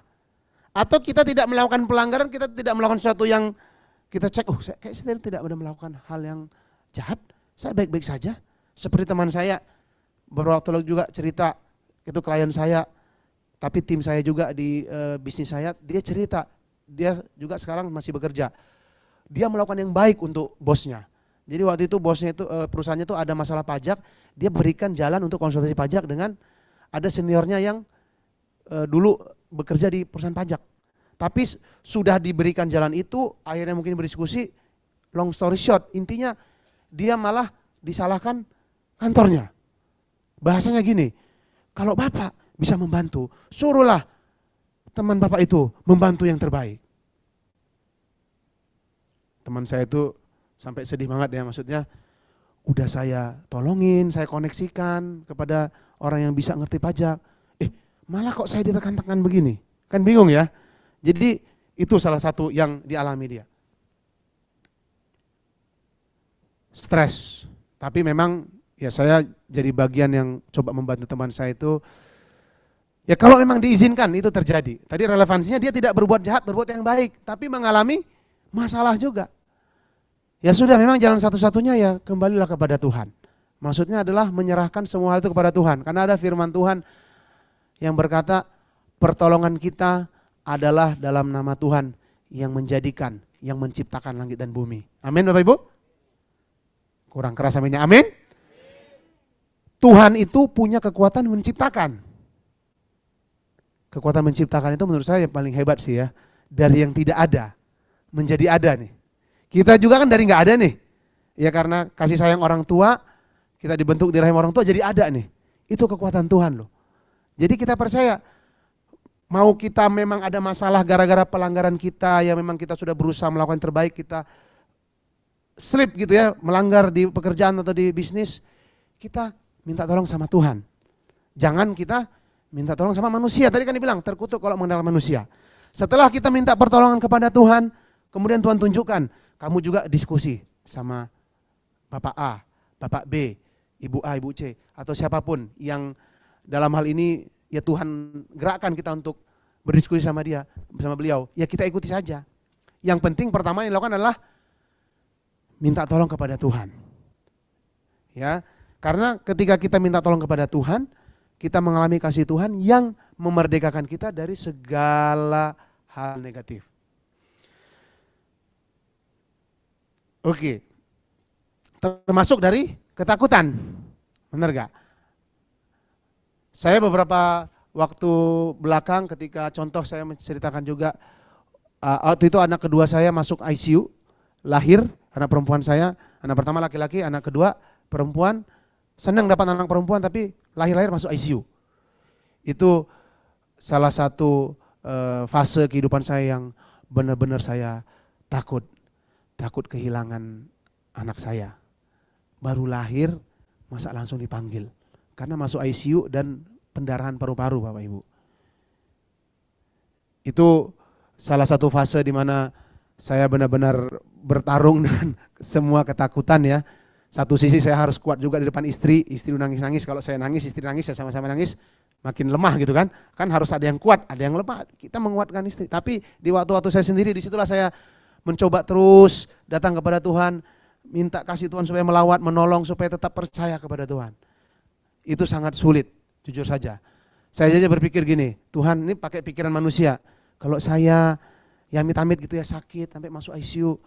Atau kita tidak melakukan pelanggaran, kita tidak melakukan sesuatu yang kita cek, saya tidak udah melakukan hal yang jahat, saya baik-baik saja. Seperti teman saya, beberapa waktu lalu juga cerita, itu klien saya, tapi tim saya juga di bisnis saya, dia cerita, dia juga sekarang masih bekerja. Dia melakukan yang baik untuk bosnya. Jadi waktu itu bosnya itu, perusahaannya itu ada masalah pajak, dia berikan jalan untuk konsultasi pajak dengan ada seniornya yang dulu bekerja di perusahaan pajak. Tapi sudah diberikan jalan itu, akhirnya mungkin berdiskusi, long story short, intinya dia malah disalahkan kantornya. Bahasanya gini, kalau Bapak bisa membantu, suruhlah teman Bapak itu membantu yang terbaik. Teman saya itu sampai sedih banget ya, maksudnya udah saya tolongin, saya koneksikan kepada orang yang bisa ngerti pajak. Malah kok saya ditekan-tekan begini, kan bingung ya. Jadi itu salah satu yang dialami dia. Stres, tapi memang ya saya jadi bagian yang coba membantu teman saya itu. Ya kalau memang diizinkan itu terjadi. Tadi relevansinya dia tidak berbuat jahat, berbuat yang baik, tapi mengalami masalah juga. Ya sudah, memang jalan satu-satunya ya kembalilah kepada Tuhan. Maksudnya adalah menyerahkan semua hal itu kepada Tuhan. Karena ada firman Tuhan yang berkata, pertolongan kita adalah dalam nama Tuhan yang menjadikan, yang menciptakan langit dan bumi. Amin Bapak Ibu? Kurang keras aminnya, amin? Tuhan itu punya kekuatan menciptakan. Kekuatan menciptakan itu menurut saya yang paling hebat sih ya. Dari yang tidak ada menjadi ada nih. Kita juga kan dari nggak ada nih. Ya karena kasih sayang orang tua, kita dibentuk di rahim orang tua jadi ada nih. Itu kekuatan Tuhan loh. Jadi kita percaya, mau kita memang ada masalah gara-gara pelanggaran kita, ya memang kita sudah berusaha melakukan yang terbaik, kita slip gitu ya, melanggar di pekerjaan atau di bisnis, kita minta tolong sama Tuhan. Jangan kita minta tolong sama manusia. Tadi kan dibilang terkutuk kalau mengenal manusia. Setelah kita minta pertolongan kepada Tuhan, kemudian Tuhan tunjukkan, kamu juga diskusi sama Bapak A, Bapak B, Ibu A, Ibu C, atau siapapun yang dalam hal ini ya Tuhan gerakkan kita untuk berdiskusi sama dia, bersama beliau. Ya kita ikuti saja. Yang penting pertama yang dilakukan adalah minta tolong kepada Tuhan. Ya, karena ketika kita minta tolong kepada Tuhan, kita mengalami kasih Tuhan yang memerdekakan kita dari segala hal negatif. Oke. Termasuk dari ketakutan. Benar gak? Saya beberapa waktu belakang ketika contoh saya menceritakan juga, waktu itu anak kedua saya masuk ICU, lahir, anak perempuan saya, anak pertama laki-laki, anak kedua perempuan, senang dapat anak perempuan tapi lahir-lahir masuk ICU. Itu salah satu fase kehidupan saya yang benar-benar saya takut kehilangan anak saya. Baru lahir, masa langsung dipanggil. Karena masuk ICU dan pendarahan paru-paru Bapak Ibu. Itu salah satu fase di mana saya benar-benar bertarung dengan semua ketakutan ya. Satu sisi saya harus kuat juga di depan istri nangis-nangis, kalau saya nangis, istri nangis, saya sama-sama nangis, makin lemah gitu kan. Kan harus ada yang kuat, ada yang lemah, kita menguatkan istri. Tapi di waktu-waktu saya sendiri, disitulah saya mencoba terus datang kepada Tuhan, minta kasih Tuhan supaya melawat, menolong, supaya tetap percaya kepada Tuhan. Itu sangat sulit, jujur saja. Saya saja berpikir gini, Tuhan ini pakai pikiran manusia. Kalau saya ya amit-amit gitu ya sakit, sampai masuk ICU,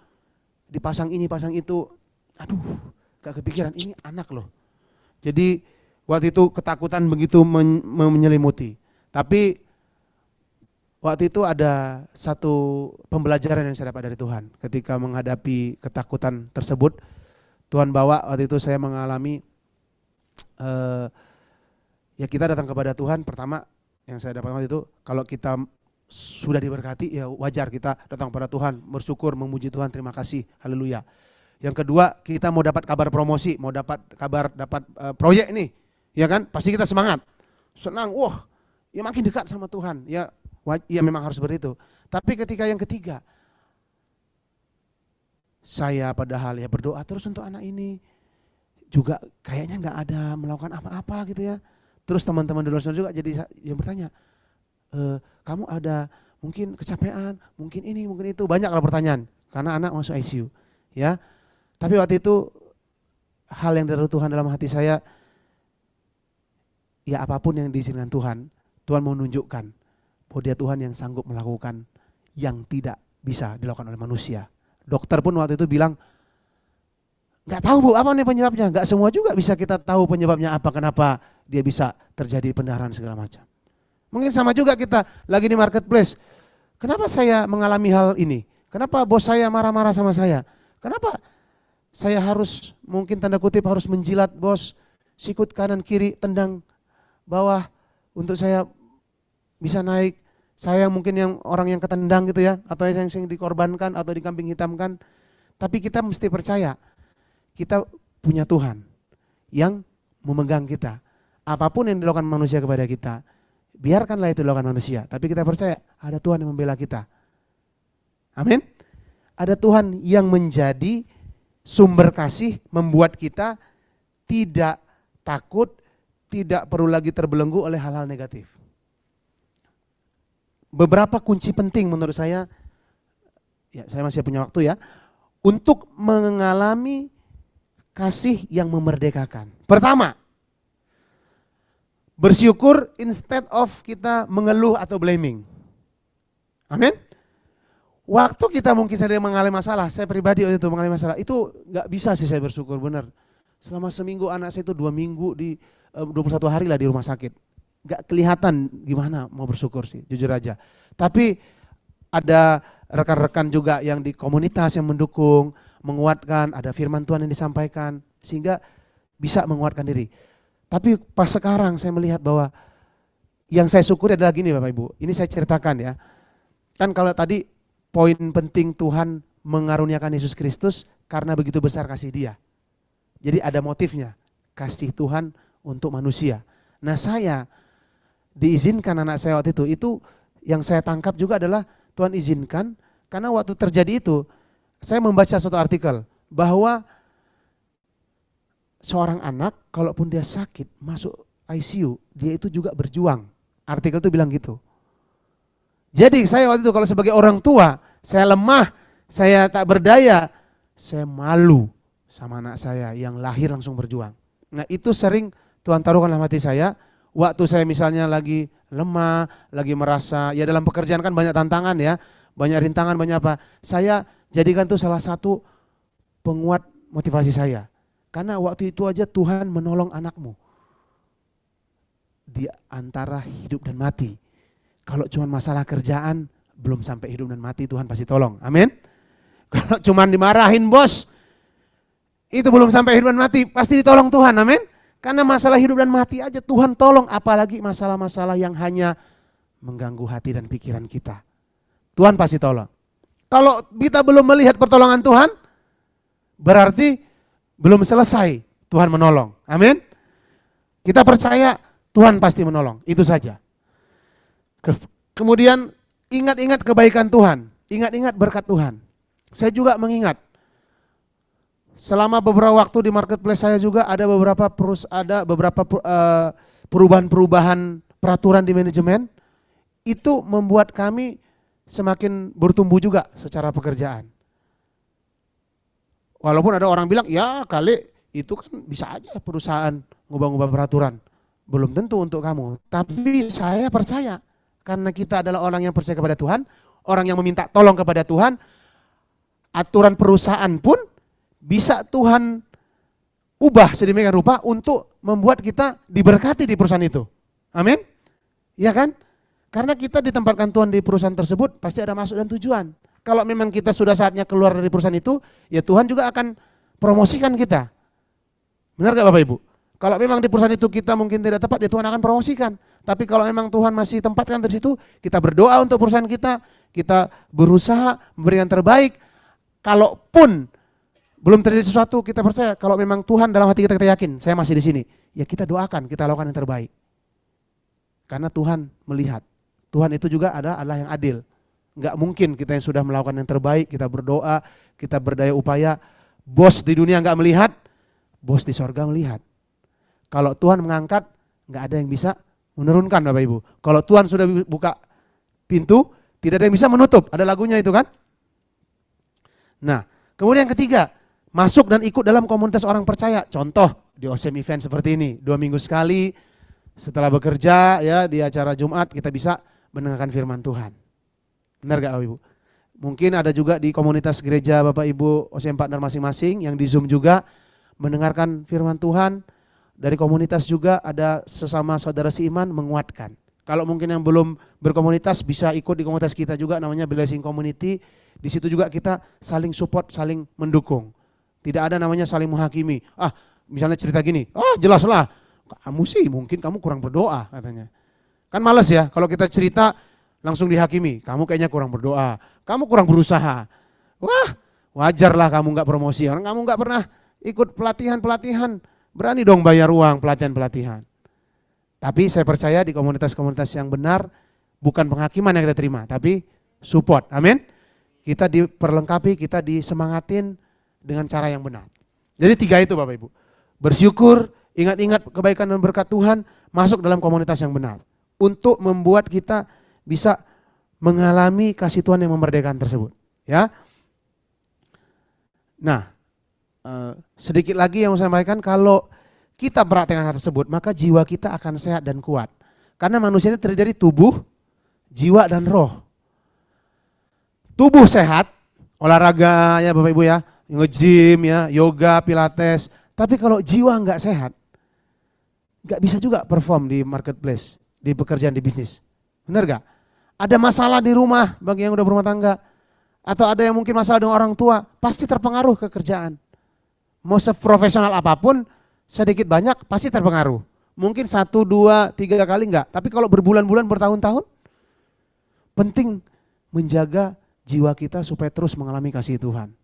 dipasang ini, pasang itu, aduh gak kepikiran, ini anak loh. Jadi waktu itu ketakutan begitu menyelimuti. Tapi waktu itu ada satu pembelajaran yang saya dapat dari Tuhan. Ketika menghadapi ketakutan tersebut, Tuhan bawa waktu itu saya mengalami, ya kita datang kepada Tuhan. Pertama yang saya dapat waktu itu, kalau kita sudah diberkati ya wajar kita datang kepada Tuhan, bersyukur, memuji Tuhan, terima kasih, haleluya. Yang kedua, kita mau dapat kabar promosi, mau dapat kabar, dapat proyek nih, ya kan? Pasti kita semangat, senang, wah, ya makin dekat sama Tuhan, ya memang harus seperti itu. Tapi ketika yang ketiga, saya padahal ya berdoa terus untuk anak ini, juga kayaknya nggak ada melakukan apa-apa gitu ya. Terus teman-teman di luar sana juga jadi yang bertanya, kamu ada mungkin kecapean, mungkin ini, mungkin itu, banyak lah pertanyaan karena anak masuk ICU, ya. Tapi waktu itu hal yang dari Tuhan dalam hati saya, ya apapun yang diizinkan Tuhan, Tuhan mau menunjukkan bahwa Dia Tuhan yang sanggup melakukan yang tidak bisa dilakukan oleh manusia. Dokter pun waktu itu bilang, nggak tahu Bu, apa nih penyebabnya? Nggak semua juga bisa kita tahu penyebabnya apa, kenapa dia bisa terjadi pendarahan segala macam. Mungkin sama juga kita lagi di marketplace. Kenapa saya mengalami hal ini? Kenapa bos saya marah-marah sama saya? Kenapa saya harus, mungkin tanda kutip, harus menjilat bos, sikut kanan kiri, tendang bawah untuk saya bisa naik. Saya mungkin yang orang yang ketendang gitu ya, atau yang dikorbankan atau dikambing hitamkan. Tapi kita mesti percaya, kita punya Tuhan yang memegang kita. Apapun yang dilakukan manusia kepada kita, biarkanlah itu dilakukan manusia. Tapi kita percaya ada Tuhan yang membela kita. Amin. Ada Tuhan yang menjadi sumber kasih, membuat kita tidak takut, tidak perlu lagi terbelenggu oleh hal-hal negatif. Beberapa kunci penting menurut saya, ya saya masih punya waktu ya, untuk mengalami kasih yang memerdekakan. Pertama, bersyukur instead of kita mengeluh atau blaming. Amin. Waktu kita mungkin sedang mengalami masalah, saya pribadi waktu itu mengalami masalah, itu gak bisa sih saya bersyukur, benar. Selama seminggu anak saya itu 2 minggu di 21 hari lah di rumah sakit. Gak kelihatan gimana mau bersyukur sih, jujur aja. Tapi ada rekan-rekan juga yang di komunitas yang mendukung, menguatkan, ada firman Tuhan yang disampaikan, sehingga bisa menguatkan diri. Tapi pas sekarang saya melihat bahwa yang saya syukuri adalah gini Bapak Ibu, ini saya ceritakan ya. Kan kalau tadi poin penting Tuhan mengaruniakan Yesus Kristus karena begitu besar kasih Dia. Jadi ada motifnya, kasih Tuhan untuk manusia. Nah saya diizinkan anak saya waktu itu yang saya tangkap juga adalah Tuhan izinkan karena waktu terjadi itu saya membaca suatu artikel bahwa seorang anak kalaupun dia sakit masuk ICU dia itu juga berjuang. Artikel itu bilang gitu. Jadi saya waktu itu kalau sebagai orang tua, saya lemah, saya tak berdaya, saya malu sama anak saya yang lahir langsung berjuang. Nah itu sering Tuhan taruhkan dalam hati saya, waktu saya misalnya lagi lemah, lagi merasa, ya dalam pekerjaan kan banyak tantangan ya, banyak rintangan, banyak apa. Saya jadikan itu salah satu penguat motivasi saya. Karena waktu itu aja Tuhan menolong anakmu di antara hidup dan mati. Kalau cuma masalah kerjaan, belum sampai hidup dan mati, Tuhan pasti tolong. Amin. Kalau cuma dimarahin bos, itu belum sampai hidup dan mati, pasti ditolong Tuhan. Amin. Karena masalah hidup dan mati aja Tuhan tolong, apalagi masalah-masalah yang hanya mengganggu hati dan pikiran kita. Tuhan pasti tolong. Kalau kita belum melihat pertolongan Tuhan, berarti belum selesai Tuhan menolong. Amin. Kita percaya Tuhan pasti menolong, itu saja. Kemudian ingat-ingat kebaikan Tuhan, ingat-ingat berkat Tuhan. Saya juga mengingat, selama beberapa waktu di marketplace saya juga ada beberapa perubahan-perubahan peraturan di manajemen, itu membuat kami semakin bertumbuh juga secara pekerjaan. Walaupun ada orang bilang, ya kali itu kan bisa aja perusahaan ngubah-ngubah peraturan. Belum tentu untuk kamu. Tapi saya percaya, karena kita adalah orang yang percaya kepada Tuhan, orang yang meminta tolong kepada Tuhan, aturan perusahaan pun bisa Tuhan ubah sedemikian rupa untuk membuat kita diberkati di perusahaan itu. Amin? Iya kan? Karena kita ditempatkan Tuhan di perusahaan tersebut, pasti ada maksud dan tujuan. Kalau memang kita sudah saatnya keluar dari perusahaan itu, ya Tuhan juga akan promosikan kita. Benar gak Bapak Ibu? Kalau memang di perusahaan itu kita mungkin tidak tepat, ya Tuhan akan promosikan. Tapi kalau memang Tuhan masih tempatkan di situ, kita berdoa untuk perusahaan kita berusaha memberikan terbaik. Kalaupun belum terjadi sesuatu, kita percaya kalau memang Tuhan dalam hati kita yakin, saya masih di sini, ya kita doakan, kita lakukan yang terbaik. Karena Tuhan melihat. Tuhan itu juga ada Allah yang adil. Enggak mungkin kita yang sudah melakukan yang terbaik, kita berdoa, kita berdaya upaya, bos di dunia enggak melihat, bos di sorga melihat. Kalau Tuhan mengangkat, enggak ada yang bisa menurunkan Bapak Ibu. Kalau Tuhan sudah buka pintu, tidak ada yang bisa menutup. Ada lagunya itu kan? Nah, kemudian yang ketiga, masuk dan ikut dalam komunitas orang percaya. Contoh di OSM event seperti ini, 2 minggu sekali setelah bekerja ya di acara Jumat kita bisa mendengarkan firman Tuhan. Benar gak Bapak Ibu? Mungkin ada juga di komunitas gereja Bapak Ibu OSM partner masing-masing yang di Zoom juga mendengarkan firman Tuhan. Dari komunitas juga ada sesama saudara seiman menguatkan. Kalau mungkin yang belum berkomunitas bisa ikut di komunitas kita juga namanya Blessing Community. Di situ juga kita saling support, saling mendukung. Tidak ada namanya saling menghakimi. Misalnya cerita gini, jelaslah, kamu sih mungkin kamu kurang berdoa katanya. Kan males ya kalau kita cerita langsung dihakimi, kamu kayaknya kurang berdoa, kamu kurang berusaha. Wah, wajarlah kamu enggak promosi, orang kamu enggak pernah ikut pelatihan-pelatihan. Berani dong bayar uang pelatihan-pelatihan. Tapi saya percaya di komunitas-komunitas yang benar bukan penghakiman yang kita terima, tapi support. Amin. Kita diperlengkapi, kita disemangatin dengan cara yang benar. Jadi 3 itu Bapak Ibu. Bersyukur, ingat-ingat kebaikan dan berkat Tuhan, masuk dalam komunitas yang benar. Untuk membuat kita bisa mengalami kasih Tuhan yang memerdekakan tersebut. Ya. Nah, sedikit lagi yang saya sampaikan, kalau kita praktekkan hal tersebut, maka jiwa kita akan sehat dan kuat. Karena manusia itu terdiri dari tubuh, jiwa dan roh. Tubuh sehat, olahraga ya Bapak Ibu ya, nge-gym ya, yoga, pilates. Tapi kalau jiwa enggak sehat, enggak bisa juga perform di marketplace, di pekerjaan, di bisnis. Benar enggak? Ada masalah di rumah bagi yang udah berumah tangga. Atau ada yang mungkin masalah dengan orang tua, pasti terpengaruh ke kerjaan. Mau seprofesional apapun, sedikit banyak pasti terpengaruh. Mungkin 1, 2, 3 kali enggak. Tapi kalau berbulan-bulan, bertahun-tahun, penting menjaga jiwa kita supaya terus mengalami kasih Tuhan.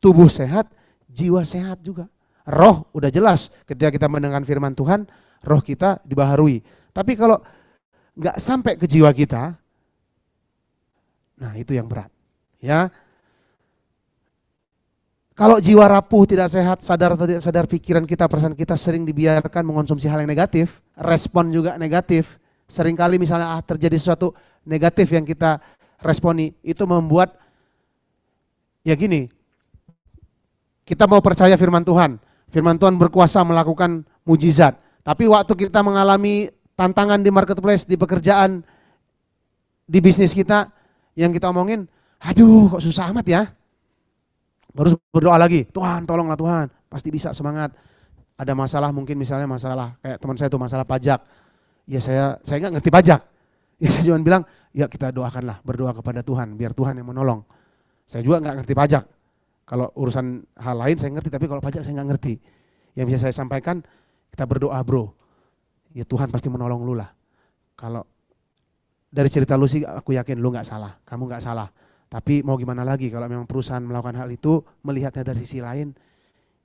Tubuh sehat, jiwa sehat juga. Roh udah jelas ketika kita mendengar firman Tuhan, roh kita dibaharui. Tapi kalau enggak sampai ke jiwa kita, nah itu yang berat. Ya. Kalau jiwa rapuh, tidak sehat, sadar atau tidak sadar, pikiran kita, perasaan kita sering dibiarkan mengonsumsi hal yang negatif, respon juga negatif. Seringkali misalnya terjadi sesuatu negatif yang kita responi, itu membuat ya gini, kita mau percaya firman Tuhan berkuasa melakukan mujizat. Tapi waktu kita mengalami tantangan di marketplace, di pekerjaan, di bisnis kita, yang kita omongin, aduh kok susah amat ya. Baru berdoa lagi, Tuhan tolonglah Tuhan, pasti bisa, semangat. Ada masalah, mungkin misalnya masalah kayak teman saya tuh masalah pajak. Ya saya nggak ngerti pajak. Ya saya cuma bilang, ya kita doakanlah, berdoa kepada Tuhan, biar Tuhan yang menolong. Saya juga nggak ngerti pajak. Kalau urusan hal lain saya ngerti, tapi kalau pajak saya nggak ngerti. Yang bisa saya sampaikan, kita berdoa bro. Ya Tuhan pasti menolong lu lah. Kalau dari cerita lu sih aku yakin lu nggak salah, kamu nggak salah. Tapi mau gimana lagi kalau memang perusahaan melakukan hal itu, melihatnya dari sisi lain,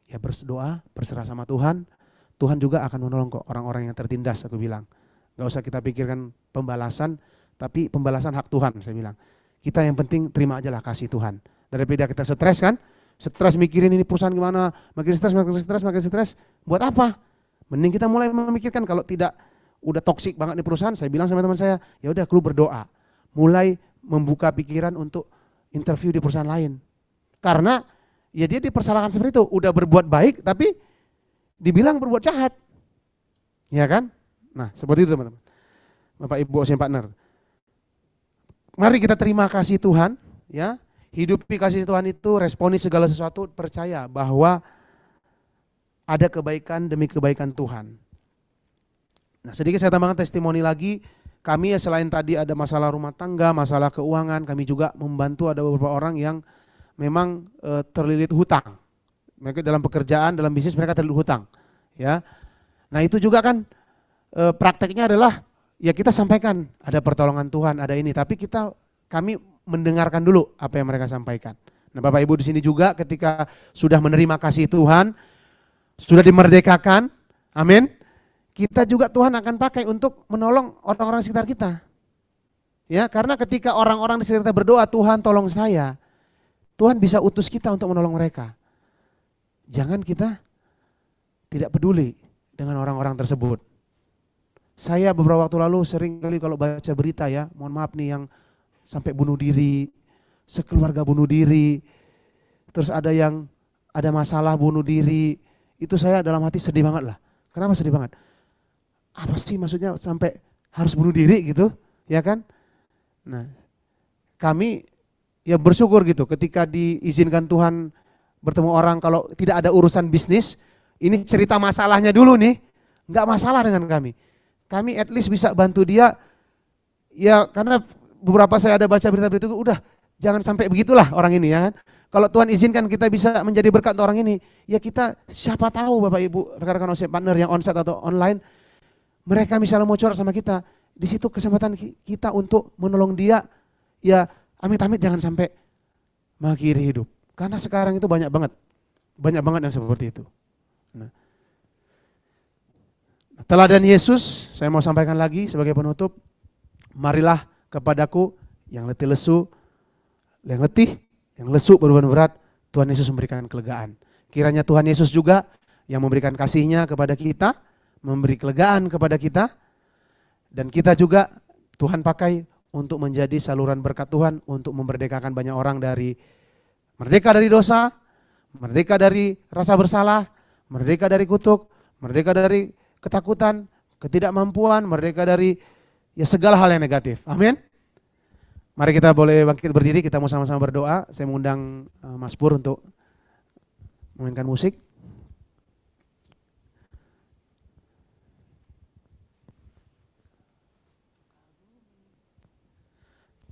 ya berdoa, berserah sama Tuhan. Tuhan juga akan menolong kok orang-orang yang tertindas, aku bilang. Gak usah kita pikirkan pembalasan, tapi pembalasan hak Tuhan, saya bilang. Kita yang penting terima aja lah kasih Tuhan. Daripada kita stres kan, stres mikirin ini perusahaan gimana, makin stres, buat apa? Mending kita mulai memikirkan kalau tidak udah toksik banget di perusahaan, saya bilang sama teman saya, ya udah lu berdoa. Mulai membuka pikiran untuk interview di perusahaan lain. Karena ya dia dipersalahkan seperti itu, udah berbuat baik tapi dibilang berbuat jahat. Ya kan? Nah, seperti itu teman-teman. Bapak Ibu OSM Partner. Mari kita terima kasih Tuhan, ya. Hidupi kasih Tuhan itu, responi segala sesuatu, percaya bahwa ada kebaikan demi kebaikan Tuhan. Nah, sedikit saya tambahkan testimoni lagi. Kami ya selain tadi ada masalah rumah tangga, masalah keuangan, kami juga membantu ada beberapa orang yang memang terlilit hutang. Mereka dalam pekerjaan, dalam bisnis mereka terlilit hutang. Ya, nah itu juga kan prakteknya adalah ya kita sampaikan ada pertolongan Tuhan, ada ini, tapi kami mendengarkan dulu apa yang mereka sampaikan. Nah Bapak Ibu di sini juga ketika sudah menerima kasih Tuhan, sudah dimerdekakan, amin. Kita juga Tuhan akan pakai untuk menolong orang-orang sekitar kita. Ya, karena ketika orang-orang di sekitar kita berdoa, Tuhan tolong saya, Tuhan bisa utus kita untuk menolong mereka. Jangan kita tidak peduli dengan orang-orang tersebut. Saya beberapa waktu lalu sering kali kalau baca berita ya, mohon maaf nih yang sampai bunuh diri, sekeluarga bunuh diri, terus ada yang ada masalah bunuh diri, itu saya dalam hati sedih banget lah. Kenapa sedih banget? Apa sih maksudnya sampai harus bunuh diri gitu, ya kan? Nah, kami ya bersyukur gitu ketika diizinkan Tuhan bertemu orang kalau tidak ada urusan bisnis, ini cerita masalahnya dulu nih, nggak masalah dengan kami. Kami at least bisa bantu dia, ya karena beberapa saya ada baca berita-berita itu, udah jangan sampai begitulah orang ini ya kan. Kalau Tuhan izinkan kita bisa menjadi berkat untuk orang ini, ya kita siapa tahu Bapak Ibu, rekan-rekan OSM Partner yang onsite atau online, mereka misalnya mau curhat sama kita, di situ kesempatan kita untuk menolong dia, ya amit-amit jangan sampai mengakhiri hidup. Karena sekarang itu banyak banget yang seperti itu. Nah, teladan Yesus, saya mau sampaikan lagi sebagai penutup, marilah kepadaku yang letih lesu, yang lesu beban berat, Tuhan Yesus memberikan kelegaan. Kiranya Tuhan Yesus juga yang memberikan kasih-Nya kepada kita, memberi kelegaan kepada kita, dan kita juga Tuhan pakai untuk menjadi saluran berkat Tuhan untuk memerdekakan banyak orang dari merdeka dari dosa, merdeka dari rasa bersalah, merdeka dari kutuk, merdeka dari ketakutan, ketidakmampuan, merdeka dari ya segala hal yang negatif. Amin. Mari kita boleh bangkit berdiri, kita mau sama-sama berdoa. Saya mengundang Mas Pur untuk memainkan musik.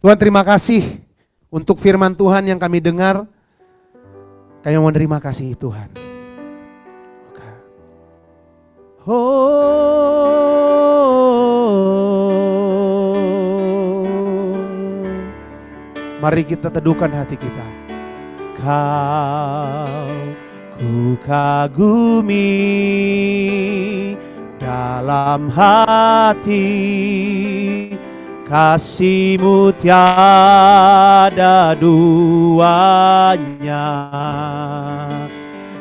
Tuhan terima kasih untuk firman Tuhan yang kami dengar. Kami mau terima kasih Tuhan. Mari kita teduhkan hati kita. Kau ku kagumi dalam hati, kasih-Mu tiada duanya.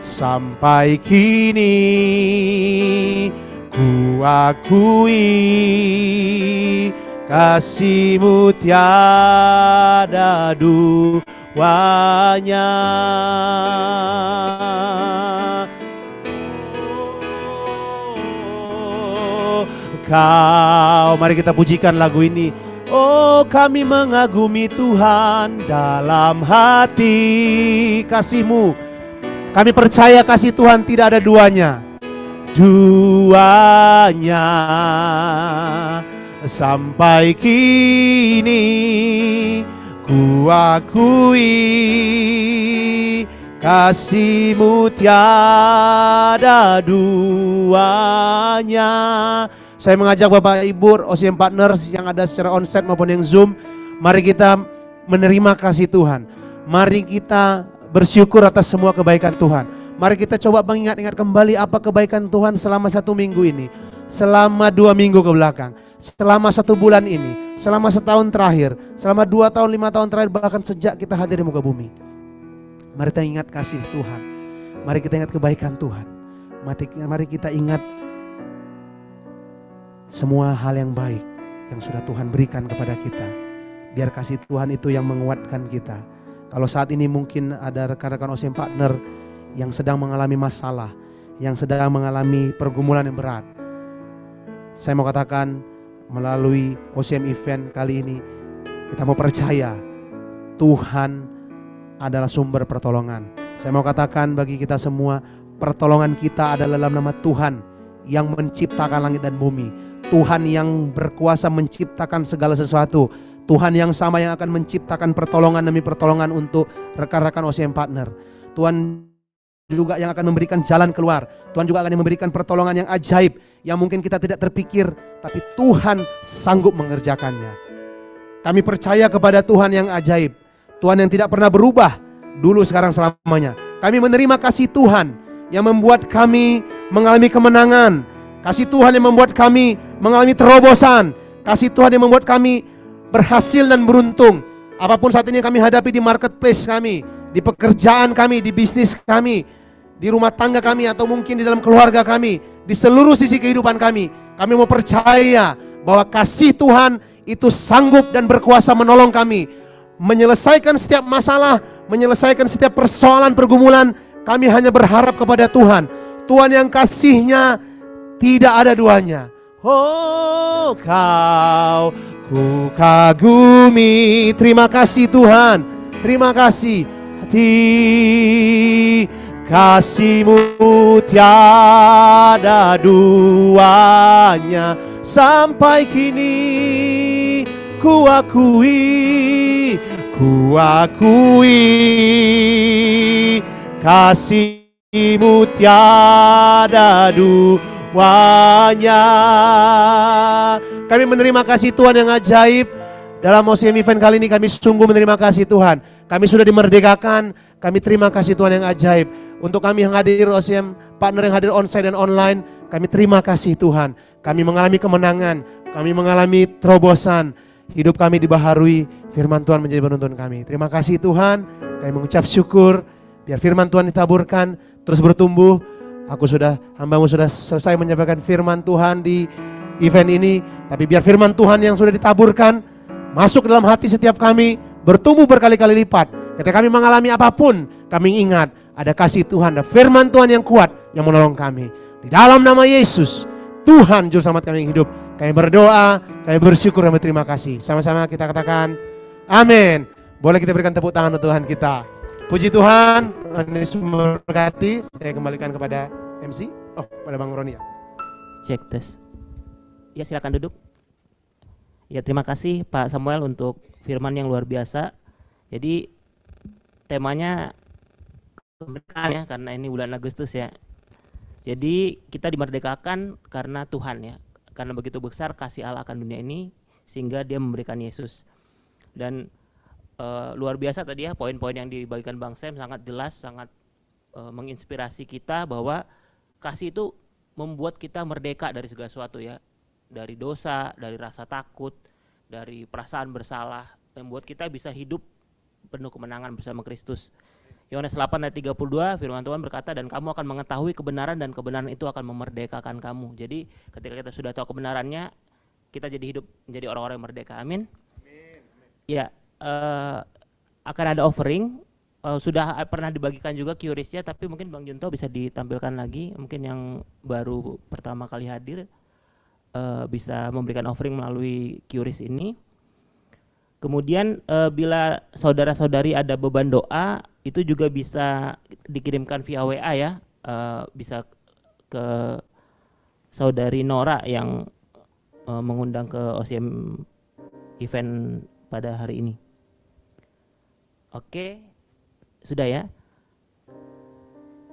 Sampai kini ku akui kasih-Mu tiada duanya. Kau, mari kita pujikan lagu ini. Oh, kami mengagumi Tuhan dalam hati. Kasih-Mu, kami percaya kasih Tuhan tidak ada duanya. Duanya sampai kini ku akui kasih-Mu tiada duanya. Saya mengajak Bapak Ibu OCM Partners yang ada secara onsite maupun yang Zoom, mari kita menerima kasih Tuhan. Mari kita bersyukur atas semua kebaikan Tuhan. Mari kita coba mengingat-ingat kembali apa kebaikan Tuhan selama 1 minggu ini, selama 2 minggu ke belakang, selama 1 bulan ini, selama setahun terakhir, selama 2 tahun, 5 tahun terakhir, bahkan sejak kita hadir di muka bumi. Mari kita ingat kasih Tuhan. Mari kita ingat kebaikan Tuhan. Mari kita ingat semua hal yang baik yang sudah Tuhan berikan kepada kita. Biar kasih Tuhan itu yang menguatkan kita. Kalau saat ini mungkin ada rekan-rekan OCM Partner yang sedang mengalami masalah, yang sedang mengalami pergumulan yang berat, saya mau katakan melalui OCM event kali ini, kita mau percaya Tuhan adalah sumber pertolongan. Saya mau katakan bagi kita semua, pertolongan kita adalah dalam nama Tuhan yang menciptakan langit dan bumi. Tuhan yang berkuasa menciptakan segala sesuatu. Tuhan yang sama yang akan menciptakan pertolongan demi pertolongan untuk rekan-rekan OCM Partner. Tuhan juga yang akan memberikan jalan keluar. Tuhan juga akan memberikan pertolongan yang ajaib, yang mungkin kita tidak terpikir, tapi Tuhan sanggup mengerjakannya. Kami percaya kepada Tuhan yang ajaib, Tuhan yang tidak pernah berubah, dulu, sekarang, selamanya. Kami menerima kasih Tuhan yang membuat kami mengalami kemenangan. Kasih Tuhan yang membuat kami mengalami terobosan. Kasih Tuhan yang membuat kami berhasil dan beruntung. Apapun saat ini kami hadapi di marketplace kami, di pekerjaan kami, di bisnis kami, di rumah tangga kami, atau mungkin di dalam keluarga kami, di seluruh sisi kehidupan kami mau percaya bahwa kasih Tuhan itu sanggup dan berkuasa menolong kami, menyelesaikan setiap masalah, menyelesaikan setiap persoalan pergumulan. Kami hanya berharap kepada Tuhan, Tuhan yang kasih-Nya tidak ada duanya. Oh, Kau ku kagumi. Terima kasih Tuhan. Terima kasih. Kasih-Mu tiada duanya. Sampai kini ku akui kasih-Mu tiada duanya. Kami menerima kasih Tuhan yang ajaib. Dalam OCM event kali ini kami sungguh menerima kasih Tuhan. Kami sudah dimerdekakan. Kami terima kasih Tuhan yang ajaib. Untuk kami yang hadir OCM Partner, yang hadir onsite dan online, kami terima kasih Tuhan. Kami mengalami kemenangan, kami mengalami terobosan. Hidup kami dibaharui, firman Tuhan menjadi penuntun kami. Terima kasih Tuhan. Kami mengucap syukur. Biar firman Tuhan ditaburkan, terus bertumbuh. Hamba-Mu sudah selesai menyampaikan firman Tuhan di event ini. Tapi biar firman Tuhan yang sudah ditaburkan masuk dalam hati setiap kami, bertumbuh berkali-kali lipat. Ketika kami mengalami apapun, kami ingat ada kasih Tuhan, ada firman Tuhan yang kuat yang menolong kami. Di dalam nama Yesus, Tuhan Juru Selamat kami yang hidup, kami berdoa, kami bersyukur, kami terima kasih. Sama-sama kita katakan amin. Boleh kita berikan tepuk tangan untuk Tuhan kita. Puji Tuhan, Tuhan Yesus memberkati. Saya kembalikan kepada MC. Pada Bang Roni ya. Cek tes. Ya, silakan duduk. Ya, terima kasih Pak Samuel untuk firman yang luar biasa. Jadi temanya kemerdekaan ya, karena ini bulan Agustus ya. Jadi kita dimerdekakan karena Tuhan ya. Karena begitu besar kasih Allah akan dunia ini sehingga Dia memberikan Yesus. Dan luar biasa tadi ya, poin-poin yang dibagikan Bang Sam sangat jelas, sangat menginspirasi kita bahwa kasih itu membuat kita merdeka dari segala sesuatu ya, dari dosa, dari rasa takut, dari perasaan bersalah, membuat kita bisa hidup penuh kemenangan bersama Kristus. Yohanes 8 ayat 32 firman Tuhan berkata, dan kamu akan mengetahui kebenaran dan kebenaran itu akan memerdekakan kamu. Jadi ketika kita sudah tahu kebenarannya, kita jadi hidup menjadi orang-orang yang merdeka. Amin. Ya. Akan ada offering, sudah pernah dibagikan juga QRIS-nya, tapi mungkin Bang Junto bisa ditampilkan lagi, mungkin yang baru pertama kali hadir bisa memberikan offering melalui QRIS ini. Kemudian bila saudara-saudari ada beban doa, itu juga bisa dikirimkan via WA ya, bisa ke saudari Nora yang mengundang ke OCM event pada hari ini. Oke, sudah ya.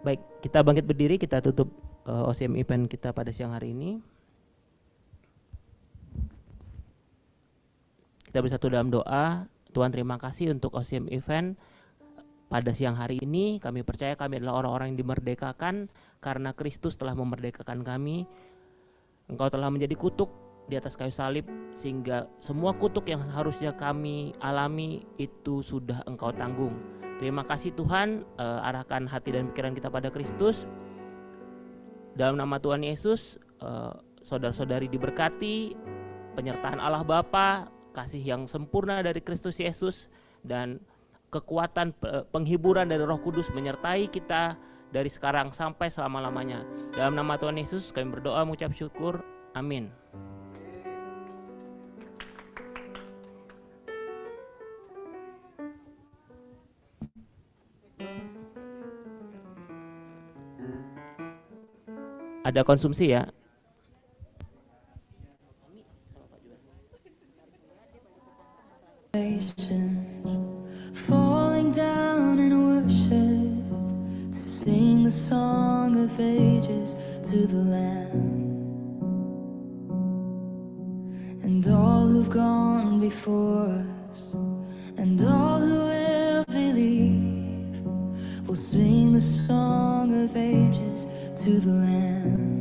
Baik, kita bangkit berdiri, kita tutup OCM event kita pada siang hari ini. Kita bersatu dalam doa. Tuhan, terima kasih untuk OCM event pada siang hari ini. Kami percaya kami adalah orang-orang yang dimerdekakan karena Kristus telah memerdekakan kami. Engkau telah menjadi kutuk di atas kayu salib, sehingga semua kutuk yang seharusnya kami alami itu sudah Engkau tanggung. Terima kasih Tuhan, arahkan hati dan pikiran kita pada Kristus. Dalam nama Tuhan Yesus, saudara-saudari diberkati, penyertaan Allah Bapa, kasih yang sempurna dari Kristus Yesus, dan kekuatan penghiburan dari Roh Kudus menyertai kita dari sekarang sampai selama-lamanya. Dalam nama Tuhan Yesus kami berdoa mengucap syukur. Amin. Ada konsumsi ya. Falling down in worship to sing the song of ages to the Lamb, and all who've gone before us and all who will believe will sing the song of ages to the Lamb.